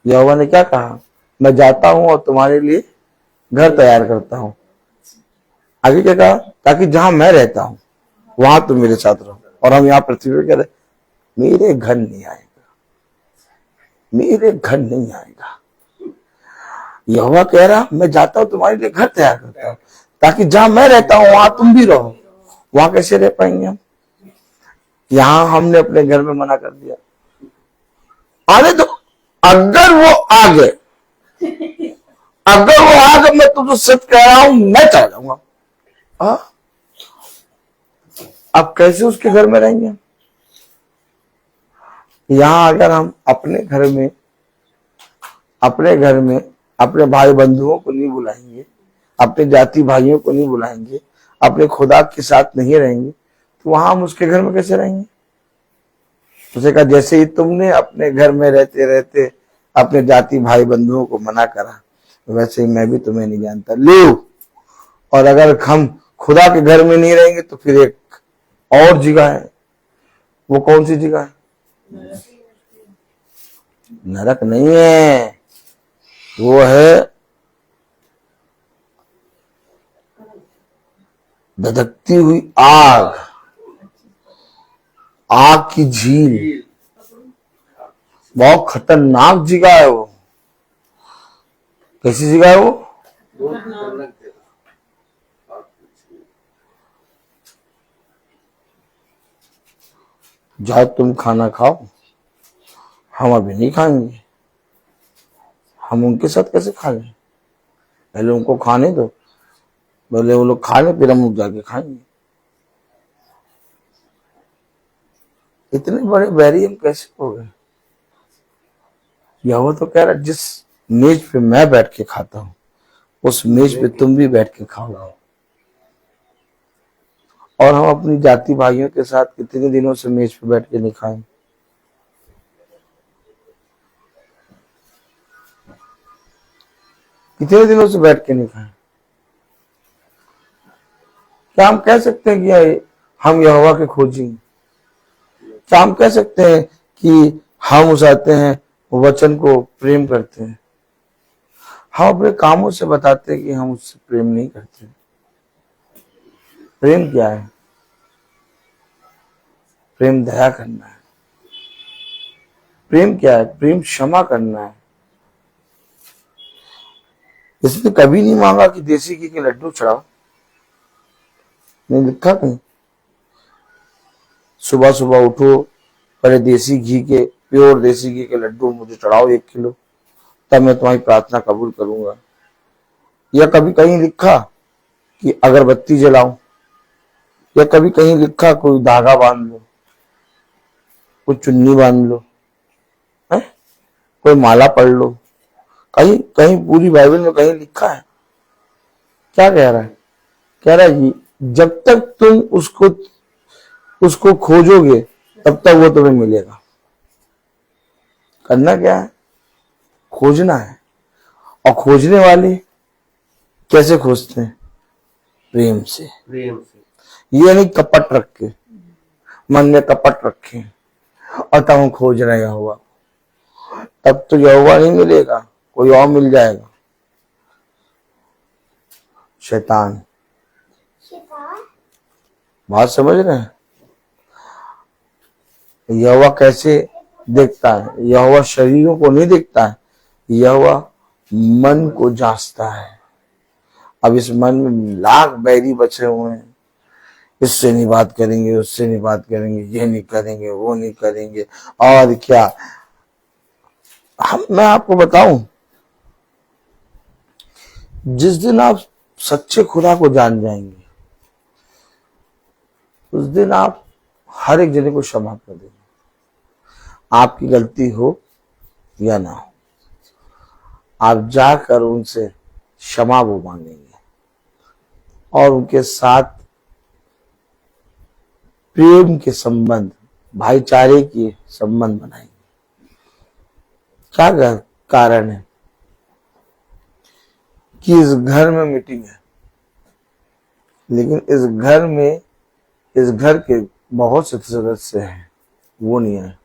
यहोवा ने क्या कहा? मैं जाता हूं और तुम्हारे लिए घर तैयार करता हूं। आगे क्या कहा? ताकि जहां मैं रहता हूं वहां तुम मेरे साथ रहो। और हम यहाँ पृथ्वी पे कह रहे मेरे घर नहीं आएगा, मेरे घर नहीं आएगा। यहोवा कह रहा मैं जाता हूं तुम्हारे लिए घर तैयार करता हूं ताकि जहां मैं रहता हूं वहां तुम भी रहो। वहां कैसे रह पाएंगे हम? यहां हमने अपने घर में मना कर दिया, आने दो। अगर वो आ गए, अगर वो आ गए, मैं तुमको सच कह रहा हूं, मैं चला जाऊंगा। अब कैसे उसके घर में रहेंगे? यहां अगर हम अपने घर में अपने भाई बंधुओं को नहीं बुलाएंगे, अपने जाति भाइयों को नहीं बुलाएंगे, अपने खुदा के साथ नहीं रहेंगे, तो वहां हम उसके घर में कैसे रहेंगे? उसे कहा जैसे ही तुमने अपने घर में रहते रहते अपने जाति भाई बंधुओं को मना करा, वैसे ही मैं भी तुम्हें नहीं जानता। लो, और अगर हम खुदा के घर में नहीं रहेंगे तो फिर एक और जगह है। वो कौन सी जगह है? नरक नहीं है, वो है धधकती हुई आग, आग की झील। बहुत खतरनाक जगह है वो। कैसी जगह है वो? जाओ तुम खाना खाओ, हम अभी नहीं खाएंगे। हम उनके साथ कैसे खा लें? पहले उनको खाने दो, बोले वो लोग खा ले फिर हम जाके खाएंगे। इतने बड़े बैरी हम कैसे हो गए? यहोवा तो कह रहा जिस मेज पे मैं बैठ के खाता हूं उस मेज पे तुम भी बैठ के खाओ। और हम अपनी जाति भाइयों के साथ कितने दिनों से मेज पे बैठ के नहीं खाएं? कितने दिनों से बैठ के नहीं खाएं? क्या हम कह सकते हैं कि हम यहोवा के खोजी? क्या हम कह सकते हैं कि हम उस आते हैं वचन को प्रेम करते हैं? हम अपने कामों से बताते हैं कि हम उससे प्रेम नहीं करते। प्रेम क्या है? प्रेम दया करना है। प्रेम क्या है? प्रेम क्षमा करना है। इसने कभी नहीं मांगा कि देसी घी के लड्डू चढ़ाओ, नहीं लिखा कहीं। सुबह सुबह उठो, पहले देसी घी के, प्योर देसी घी के लड्डू मुझे चढ़ाओ 1 किलो, तब मैं तुम्हारी प्रार्थना कबूल करूंगा। या कभी कहीं लिखा कि अगरबत्ती जलाओ, या कभी कहीं लिखा कोई धागा बांध लो, कोई चुन्नी बांध लो, है? कोई माला पढ़ लो। कहीं कहीं पूरी बाइबल में कहीं लिखा है? क्या कह रहा है? कह रहा है जब तक तुम उसको खोजोगे तब तक वो तुम्हें मिलेगा। करना क्या है? खोजना है। और खोजने वाले कैसे खोजते हैं? प्रेम से। ये नहीं कपट रख के, मन में कपट रखे और तब हम खोज रहे हैं यहोवा, तब तो यहोवा नहीं मिलेगा, कोई और मिल जाएगा। शैतान। बात समझ रहे हैं? यहोवा कैसे देखता है? यहोवा शरीरों को नहीं देखता है, यहोवा मन को जांचता है। अब इस मन में लाख बैरी बचे हुए हैं, इससे नहीं बात करेंगे, उससे नहीं बात करेंगे, ये नहीं करेंगे, वो नहीं करेंगे, और क्या। मैं आपको बताऊं, जिस दिन आप सच्चे खुदा को जान जाएंगे, उस दिन आप हर एक जने को क्षमा कर देंगे, आपकी गलती हो या ना हो। आप जाकर उनसे क्षमा वो मांगेंगे और उनके साथ प्रेम के संबंध, भाईचारे के संबंध बनाएंगे। क्या कारण है कि इस घर में मीटिंग है, लेकिन इस घर के बहुत से सदस्य हैं, वो नहीं है।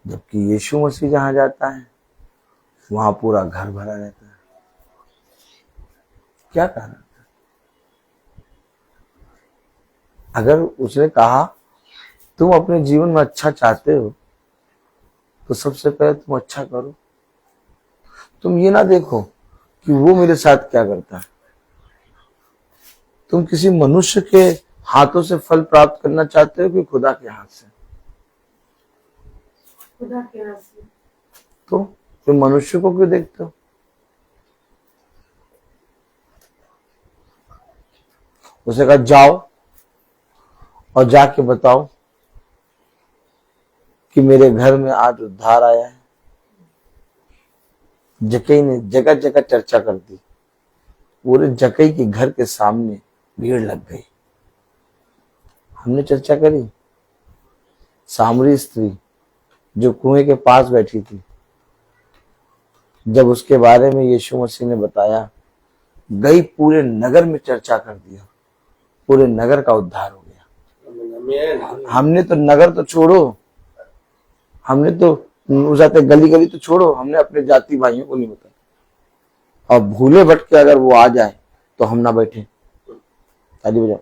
जबकि यीशु मसीह जहां जाता है वहां पूरा घर भरा रहता है। क्या कारण? अगर उसने कहा तुम अपने जीवन में अच्छा चाहते हो तो सबसे पहले तुम अच्छा करो। तुम ये ना देखो कि वो मेरे साथ क्या करता है। तुम किसी मनुष्य के हाथों से फल प्राप्त करना चाहते हो कि खुदा के हाथ से? खुदा के हाथ से। तो तुम मनुष्य को क्यों देखते हो? उसे कहा जाओ और जाके बताओ कि मेरे घर में आज उद्धार आया है। जकई ने जगह जगह चर्चा कर दी। पूरे जकई के घर के सामने भीड़ लग गई। हमने चर्चा करी, सामरी स्त्री जो कुएं के पास बैठी थी, जब उसके बारे में यीशु मसीह ने बताया, गई पूरे नगर में चर्चा कर दिया, पूरे नगर का उद्धार हो गया। हमने तो नगर तो छोड़ो, हमने तो जाते गली गली तो छोड़ो, हमने अपने जाति भाइयों को नहीं बताया। और भूले भटके अगर वो आ जाए तो हम ना बैठे। ताली बजाओ।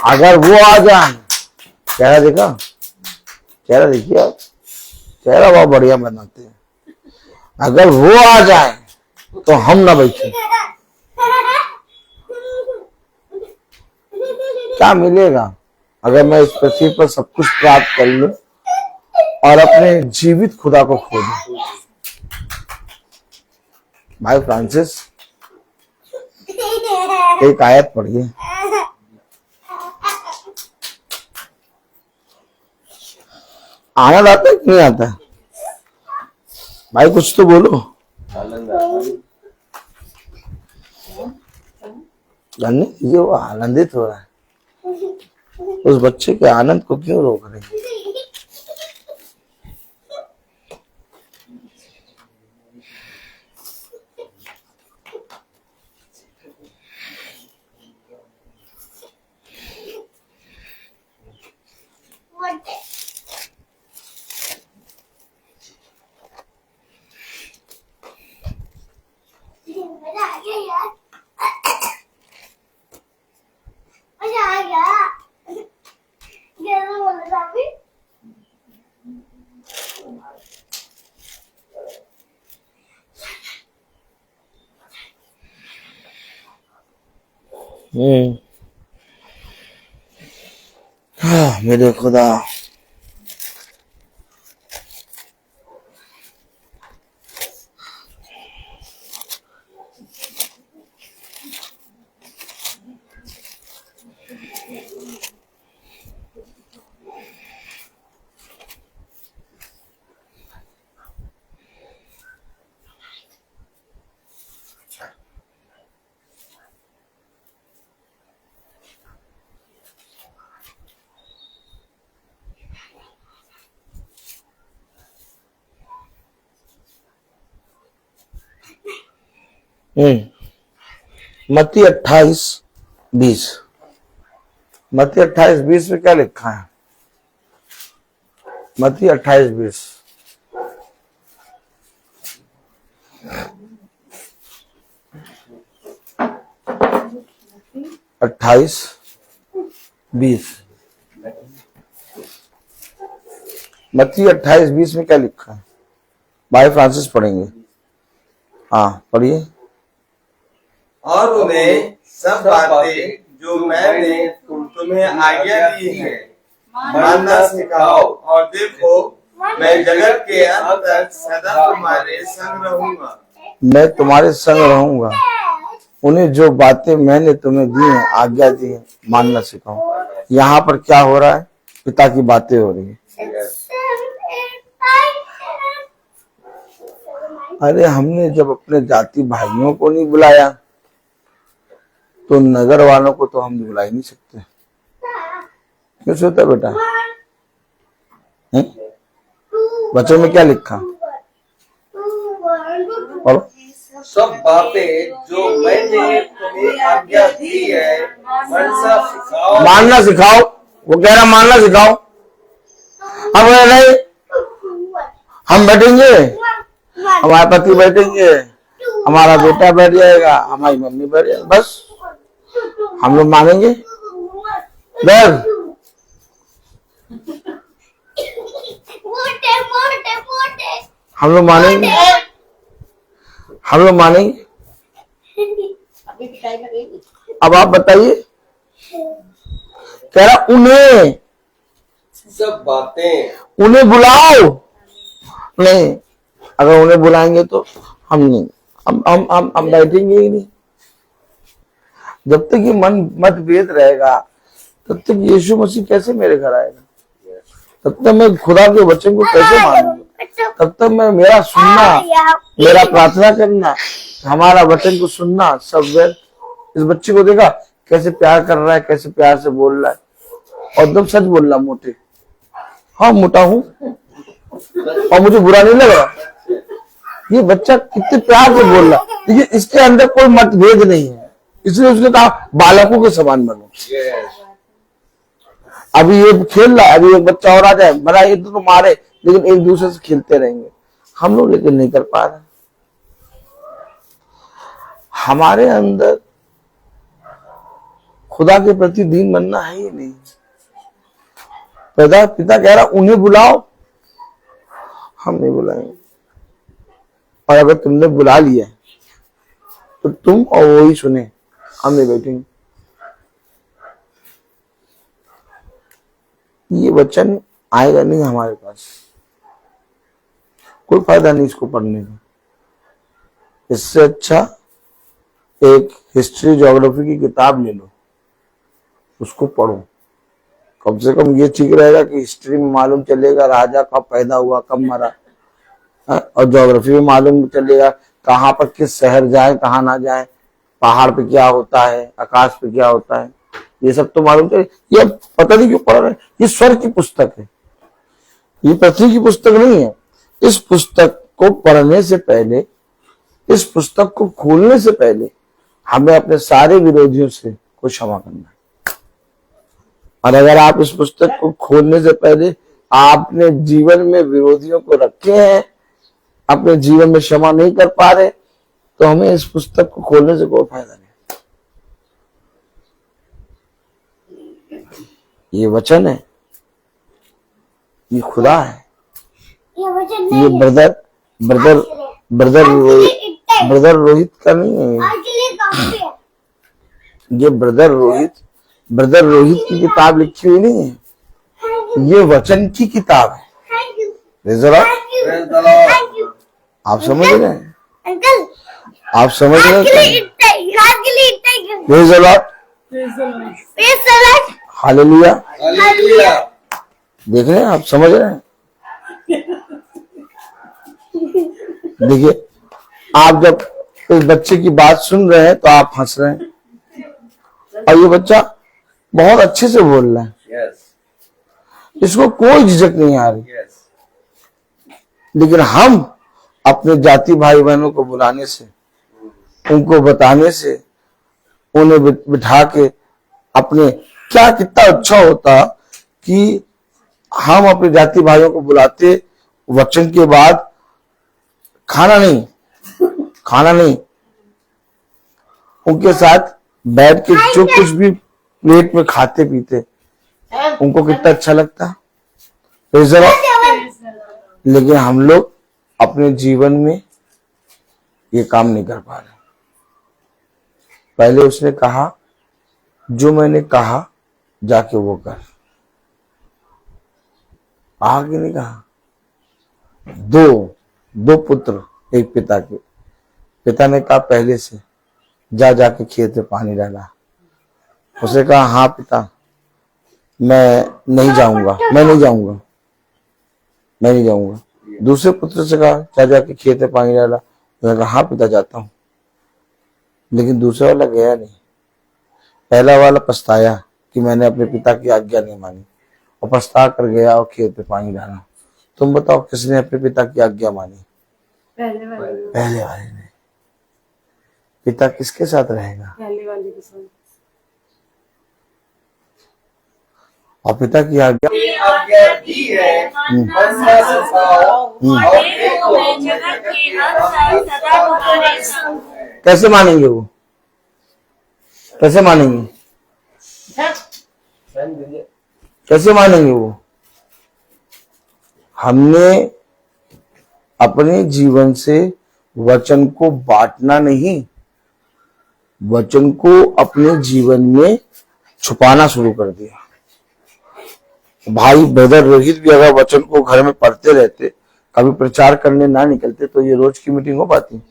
अगर वो आ जाए, चेहरा देखा, चेहरा देखिए आप, चेहरा बहुत बढ़िया बनाते हैं। अगर वो आ जाए तो हम ना बैठे। क्या मिलेगा अगर मैं इस पृथ्वी पर सब कुछ प्राप्त कर लूं और अपने जीवित खुदा को खो दूं? भाई फ्रांसिस, एक आयत पढ़िए। आनंद आता है कि नहीं आता है? भाई कुछ तो बोलो। ये वो आनंदित हो रहा है, उस बच्चे के आनंद को क्यों रोक रहे हैं? मजा आ गया यार, मजा आ गया। ये तो बोल रहा अभी। मेरे खुदा, मत्ती 28:20। मत्ती 28:20 में क्या लिखा है? मत्ती 28:20। 28, 20। मत्ती 28, 20 में क्या लिखा है? भाई फ्रांसिस पढ़ेंगे। हाँ पढ़िए। और उन्हें सब बातें जो मैंने तुम्हें आज्ञा दी है मानना सिखाओ, और देखो मैं जगत के अंत तक सदा तुम्हारे संग रहूंगा। मैं तुम्हारे संग रहूंगा। उन्हें जो बातें मैंने तुम्हें दी हैं, आज्ञा दी है, मानना सिखाओ। यहाँ पर क्या हो रहा है? पिता की बातें हो रही है। अरे हमने जब अपने जाति भाइयों को नहीं बुलाया तो नगर वालों को तो हम बुला ही नहीं सकते। कैसे होता है बेटा? बच्चों में क्या लिखा? पढ़ो। सब बातें जो मैंने तुम्हें आज्ञा दी है मानना सिखाओ। मानना सिखाओ। वो कह रहा मानना सिखाओ। अब नहीं, हम बैठेंगे, हमारे पति बैठेंगे, हमारा बेटा बैठ जाएगा, हमारी मम्मी बैठ जाएगी, बस हम लोग मानेंगे। डर हम लोग मानेंगे, हम लोग मानेंगे। अब आप बताइए। कह रहा उन्हें सब बातें उन्हें बुलाओ। नहीं, अगर उन्हें बुलाएंगे तो हम नहीं, हम बैठेंगे ही नहीं। जब तक ये मन मतभेद रहेगा तब तक यीशु मसीह कैसे मेरे घर आएगा? तब तक मैं खुदा के वचन को कैसे मानूंगा? तब तक मैं मेरा सुनना, मेरा प्रार्थना करना, हमारा वचन को सुनना सब व्यर्थ। इस बच्चे को देखा कैसे प्यार कर रहा है, कैसे प्यार से बोल रहा है, और एकदम सच बोल रहा। मोटे, हाँ मोटा हूं और मुझे बुरा नहीं लग रहा। ये बच्चा कितने प्यार से बोल रहा है, लेकिन इसके अंदर कोई मतभेद नहीं है, इसलिए उसने कहा बालकों के समान बनो। अभी ये खेल रहा है, अभी एक बच्चा और आ जाए, बड़ा एक तो मारे, लेकिन एक दूसरे से खेलते रहेंगे। हम लोग लेकिन नहीं कर पा रहे। हमारे अंदर खुदा के प्रति दीन बनना है ही नहीं। पिता कह रहा उन्हें बुलाओ, हम नहीं बुलाएंगे। और अगर तुमने बुला लिया तो तुम और वो ही सुने, हम नहीं बैठेंगे। ये वचन आएगा नहीं हमारे पास, कोई फायदा नहीं इसको पढ़ने का। इससे अच्छा एक हिस्ट्री ज्योग्राफी की किताब ले लो, उसको पढ़ो। कम से कम ये ठीक रहेगा कि हिस्ट्री में मालूम चलेगा राजा कब पैदा हुआ, कब मरा, और ज्योग्राफी में मालूम चलेगा कहाँ पर किस शहर जाए, कहाँ ना जाए, पहाड़ पे क्या होता है, आकाश पे क्या होता है, ये सब तो मालूम चले। ये पता नहीं क्यों पढ़ रहे हैं। ये स्वर्ग की पुस्तक है, ये पृथ्वी की पुस्तक नहीं है। इस पुस्तक को पढ़ने से पहले, इस पुस्तक को खोलने से पहले हमें अपने सारे विरोधियों से को क्षमा करना है। और अगर आप इस पुस्तक को खोलने से पहले आपने जीवन में विरोधियों को रखे हैं, अपने जीवन में क्षमा नहीं कर पा रहे, तो हमें इस पुस्तक को खोलने से कोई फायदा नहीं। ये वचन है, ये खुदा है, ये ब्रदर रोहित का नहीं है। ये ब्रदर रोहित की किताब लिखी हुई नहीं है, ये वचन की किताब है। आप समझ रहे हैं? आप समझ रहे हैं? हालेलुया। देख रहे हैं? आप समझ रहे हैं? देखिए, आप जब इस बच्चे की बात सुन रहे हैं तो आप हंस रहे हैं, और ये बच्चा बहुत अच्छे से बोल रहा है, इसको कोई झिझक नहीं आ रही। लेकिन हम अपने जाति भाई बहनों को बुलाने से, उनको बताने से, उन्हें बिठा के अपने, क्या कितना अच्छा होता कि हम अपने जाति भाइयों को बुलाते, वचन के बाद खाना नहीं, उनके साथ बैठ के जो कुछ भी प्लेट में खाते पीते उनको कितना अच्छा लगता है। Praise the Lord। लेकिन हम लोग अपने जीवन में ये काम नहीं कर पा रहे। पहले उसने कहा जो मैंने कहा जाके वो कर, आगे नहीं कहा। दो पुत्र एक पिता के, पिता ने कहा पहले से जाके खेत में पानी डाला। उसने कहा हाँ पिता मैं नहीं जाऊंगा। दूसरे पुत्र से कहा जाके खेत में पानी डाला। उसने कहा हाँ पिता जाता हूं। लेकिन दूसरा वाला गया नहीं। पहला वाला पछताया कि मैंने अपने पिता की आज्ञा नहीं मानी और पछता कर गया और खेत पे पानी डाला। तुम बताओ किसने अपने पिता की आज्ञा मानी? पहले वाले ने। पिता किसके साथ रहेगा? पहले वाले के साथ। और पिता की आज्ञा दी है वरना से खाओ और देखो जगत के हर साल सदा तुम्हारे संग। कैसे मानेंगे वो? कैसे मानेंगे वो? हमने अपने जीवन से वचन को बांटना नहीं, वचन को अपने जीवन में छुपाना शुरू कर दिया। भाई ब्रदर रोहित भी अगर वचन को घर में पढ़ते रहते, कभी प्रचार करने ना निकलते तो ये रोज की मीटिंग हो पाती?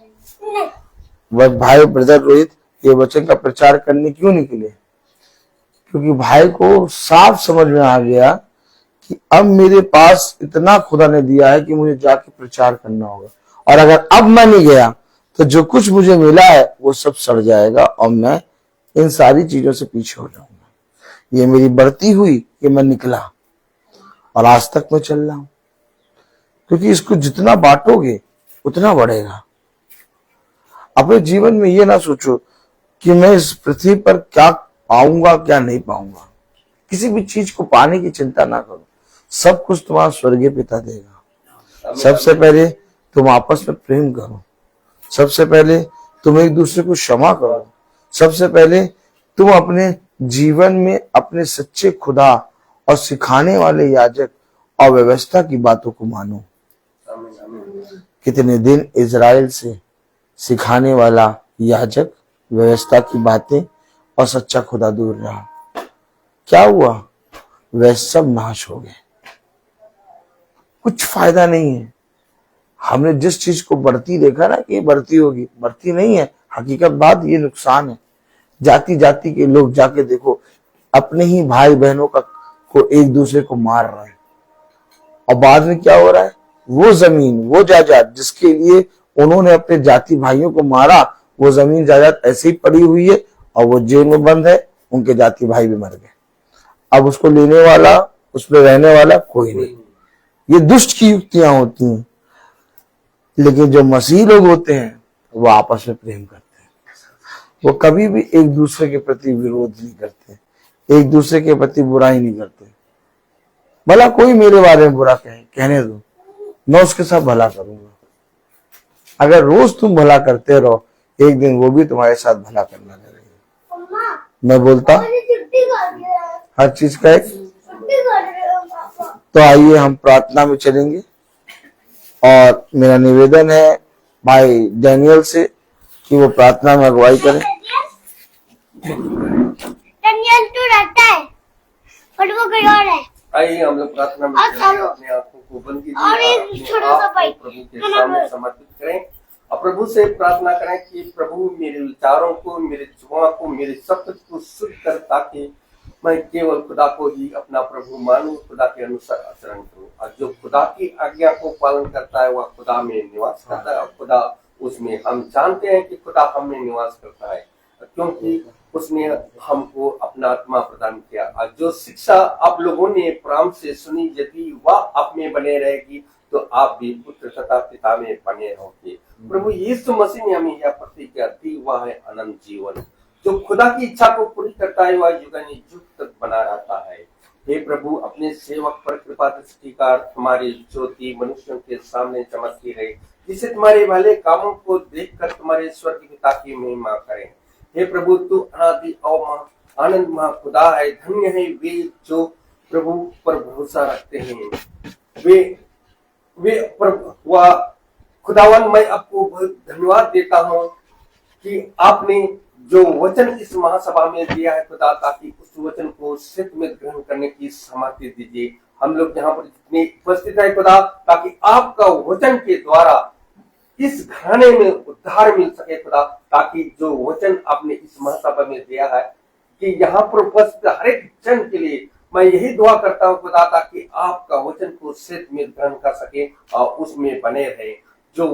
वह भाई ब्रदर रोहित ये वचन का प्रचार करने क्यों निकले? क्योंकि भाई को साफ समझ में आ गया कि अब मेरे पास इतना खुदा ने दिया है कि मुझे जाके प्रचार करना होगा, और अगर अब मैं नहीं गया तो जो कुछ मुझे मिला है वो सब सड़ जाएगा और मैं इन सारी चीजों से पीछे हो जाऊंगा। ये मेरी बढ़ती हुई कि मैं निकला और आज तक मैं चल रहा हूं, क्योंकि इसको जितना बांटोगे उतना बढ़ेगा। अपने जीवन में ये ना सोचो कि मैं इस पृथ्वी पर क्या पाऊंगा क्या नहीं पाऊंगा। किसी भी चीज को पाने की चिंता ना करो, सब कुछ तुम्हारा स्वर्गीय पिता देगा। सबसे पहले तुम आपस में प्रेम करो, सबसे पहले तुम एक दूसरे को क्षमा करो, सबसे पहले तुम अपने जीवन में अपने सच्चे खुदा और सिखाने वाले याजक और व्यवस्था की बातों को मानो। कितने दिन इजराइल से सिखाने वाला याजक, व्यवस्था की बातें और सच्चा खुदा दूर रहा। क्या हुआ? वह सब नाश हो गए, कुछ फायदा नहीं है। हमने जिस चीज को बढ़ती देखा ना कि ये बढ़ती होगी, बढ़ती नहीं है। हकीकत बात ये नुकसान है। जाति जाति के लोग जाके देखो, अपने ही भाई बहनों को एक दूसरे को मार रहे हैं, और बाद में क्या हो रहा है? वो जमीन, वो जायदाद जिसके लिए उन्होंने अपने जाति भाइयों को मारा, वो जमीन जायदाद ऐसे ही पड़ी हुई है और वो जेल में बंद है। उनके जाति भाई भी मर गए। अब उसको लेने वाला, उस पर रहने वाला कोई नहीं। ये दुष्ट की युक्तियां होती हैं। लेकिन जो मसीह लोग होते हैं वो आपस में प्रेम करते हैं। वो कभी भी एक दूसरे के प्रति विरोध नहीं करते, एक दूसरे के प्रति बुराई नहीं करते। भला कोई मेरे बारे में बुरा कहने दो, मैं उसके साथ भला करूंगा। अगर रोज तुम भला करते रहो, एक दिन वो भी तुम्हारे साथ भला करना लगेगा। मैं बोलता हर चीज का एक। तो आइए हम प्रार्थना में चलेंगे, और मेरा निवेदन है भाई डैनियल से कि वो प्रार्थना में अगुवाई करें। डैनियल तो रहता है और वो कोई और है। आइए हम लोग प्रार्थना में अपनी आंखों को बंद कीजिए और एक छोटा सा भाई प्रभु के सामने समर्पित करें और प्रभु से प्रार्थना करें कि प्रभु मेरे विचारों को, मेरे जुबान को, मेरे सब कुछ को शुद्ध कर, ताकि मैं केवल खुदा को ही अपना प्रभु मानूं, खुदा के अनुसार आचरण करूं। और जो खुदा की आज्ञा को पालन करता है वह खुदा में निवास करता है, और खुदा उसमें, हम जानते हैं कि खुदा हम में निवास करता है क्योंकि उसने हमको अपना आत्मा प्रदान किया। और जो शिक्षा आप लोगों ने प्रारंभ से सुनी, यदि वह आप में बने रहेगी तो आप भी पुत्र तथा पिता में बने रहोगे। प्रभु यीशु मसीह ने हमें यह प्रतिज्ञा दी, वह है अनंत जीवन। जो खुदा की इच्छा को पूरी करता है वह युगानुयुग तक बना रहता है। हे प्रभु, अपने सेवक पर कृपा दृष्टि कर तुम्हारी ज्योति मनुष्यों के सामने चमकती रहे, जिससे तुम्हारे भले कामों को देखकर तुम्हारे स्वर्ग पिता की महिमा करें। हे प्रभु तू अनादि और आनंद महा खुदा है। धन्य है वे जो प्रभु पर भरोसा रखते हैं। वे खुदावन मैं आपको बहुत धन्यवाद देता हूँ कि आपने जो वचन इस महासभा में दिया है खुदा, ताकि उस वचन को सत्य में ग्रहण करने की सामर्थ्य दीजिए। हम लोग यहाँ पर जितने उपस्थित है खुदा, ताकि आपका वचन के द्वारा इस घराने में उद्धार मिल सके खुदा, ताकि जो वचन आपने इस महासभा में दिया है कि यहाँ पर उपस्थित हर एक जन के लिए मैं यही दुआ करता हूँ खुदा, ताकि आपका वचन को सत्य में ग्रहण कर सके और उसमें बने रहे। जो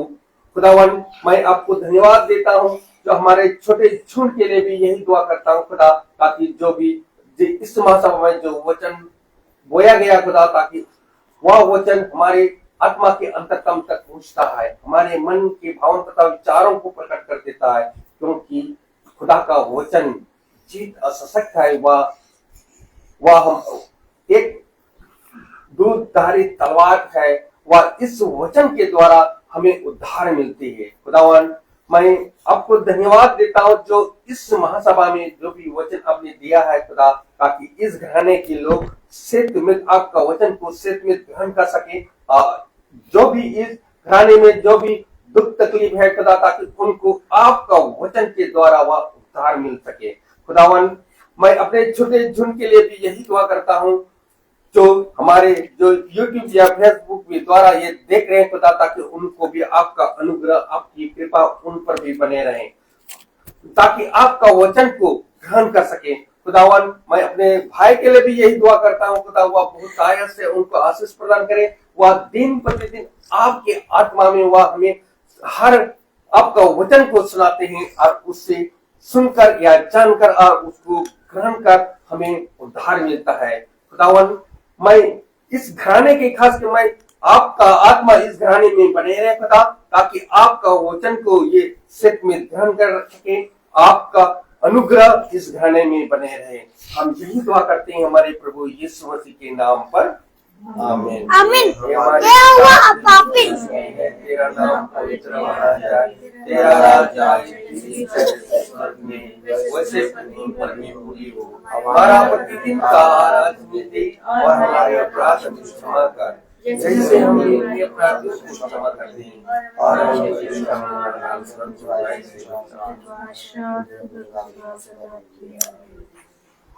खुदावन मैं आपको धन्यवाद देता हूँ, जो हमारे छोटे झुंड के लिए भी यही दुआ करता हूँ खुदा, ताकि जो भी इस महासभा में जो वचन बोया गया खुदा, ताकि वह वचन हमारे आत्मा के अंतरतम तक पहुंचता है, हमारे मन के भावों तथा विचारों को प्रकट कर देता है, क्योंकि खुदा का वचन जीत असशक्त है। वह हम एक दूरधारी तलवार है, वह इस वचन के द्वारा हमें उद्धार मिलती है। खुदावन मैं आपको धन्यवाद देता हूँ, जो इस महासभा में जो भी वचन आपने दिया है खुदा, ताकि इस घराने के लोग सत्य में आपका वचन को सत्य में ग्रहण कर सके। जो भी इस घराने में जो भी दुख तकलीफ है खुदा, ताकि उनको आपका वचन के द्वारा वह उद्धार मिल सके। खुदावन मैं अपने छोटे झुंड के लिए भी यही दुआ करता हूँ, जो हमारे जो YouTube या Facebook के द्वारा ये देख रहे हैं खुदा, ताकि उनको भी आपका अनुग्रह आपकी कृपा उन पर भी बने रहे, ताकि आपका वचन को ग्रहण कर सके। खुदावन मैं अपने भाई के लिए भी यही दुआ करता हूँ खुदा, वह बहुत आयत से उनको आशीष प्रदान करे। वह दिन प्रतिदिन आपके आत्मा में वह हमें हर आपका वचन को सुनाते हैं, और उससे सुनकर या जानकर और उसको ग्रहण कर हमें उद्धार मिलता है। खुदावन मैं इस घराने के खास कर मैं आपका आत्मा इस घराने में बने रहे खुदा, ताकि आपका वचन को ये सत्य में ग्रहण कर सके, आपका अनुग्रह इस घराने में बने रहे। हम यही दुआ करते हैं हमारे प्रभु यीशु मसीह के नाम पर, आमीन। आमीन। तेरा नाम पवित्र माना जाए, तेरा राज आए, वैसे पृथ्वी पर भी पूरी हो। हमारा प्रतिदिन का आहार हमें दे, और हमारे अपराध हमें क्षमा कर, जैसे हम अपने अपराधियों को क्षमा करते हैं, और हमें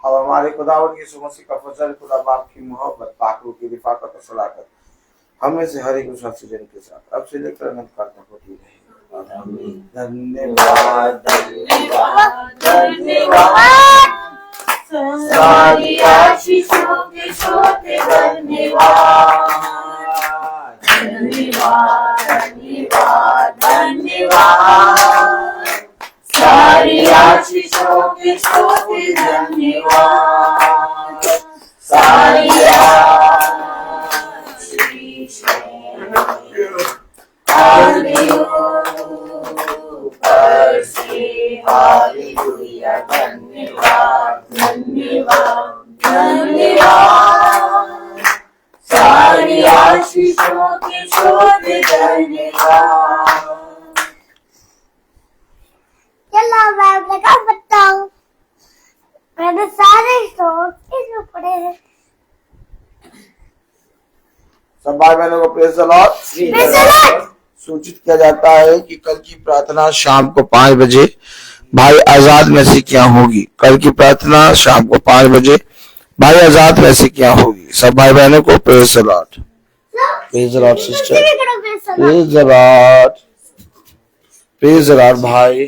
अब हमारे खुदावंद यीशु मसीह का फजल, खुदा बाप की मोहब्बत, पाकों की रिफाकत और सलाकत हमें से हर एक विश्वासी जन के साथ अब से लेकर अनंत काल तक होती रहे। धन्यवाद धन्यवाद धन्यवाद। सारी आशीषों के छोटे धन्यवाद, धन्यवाद धन्यवाद धन्यवाद। सारी आशीषों के छोटे धन्यवाद, सारी ऊपर से हालेलुया। धन्यवाद धन्यवाद धन्यवाद। सारी आशीषों के छोटे धन्यवाद। चलो मैं लगा बताऊं, मैंने सारे शौक इसमें पड़े हैं। सब भाई बहनों को प्रेज़ द लॉर्ड। सूचित किया जाता है कि कल की प्रार्थना शाम को 5 बजे भाई आजाद मसीकियां होगी। कल की प्रार्थना शाम को 5 बजे भाई आजाद मसीकियां होगी। सब भाई बहनों को praise the Lord. Praise the Lord sister, praise the Lord, praise the Lord भाई,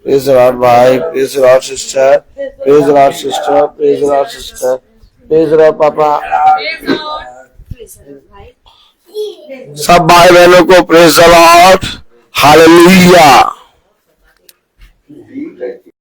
प्रेज़ द लॉर्ड भाई, praise the Lord sister, praise the Lord sister, praise the Lord sister, praise the Lord पापा। सब भाई बहनों को praise the Lord. Hallelujah.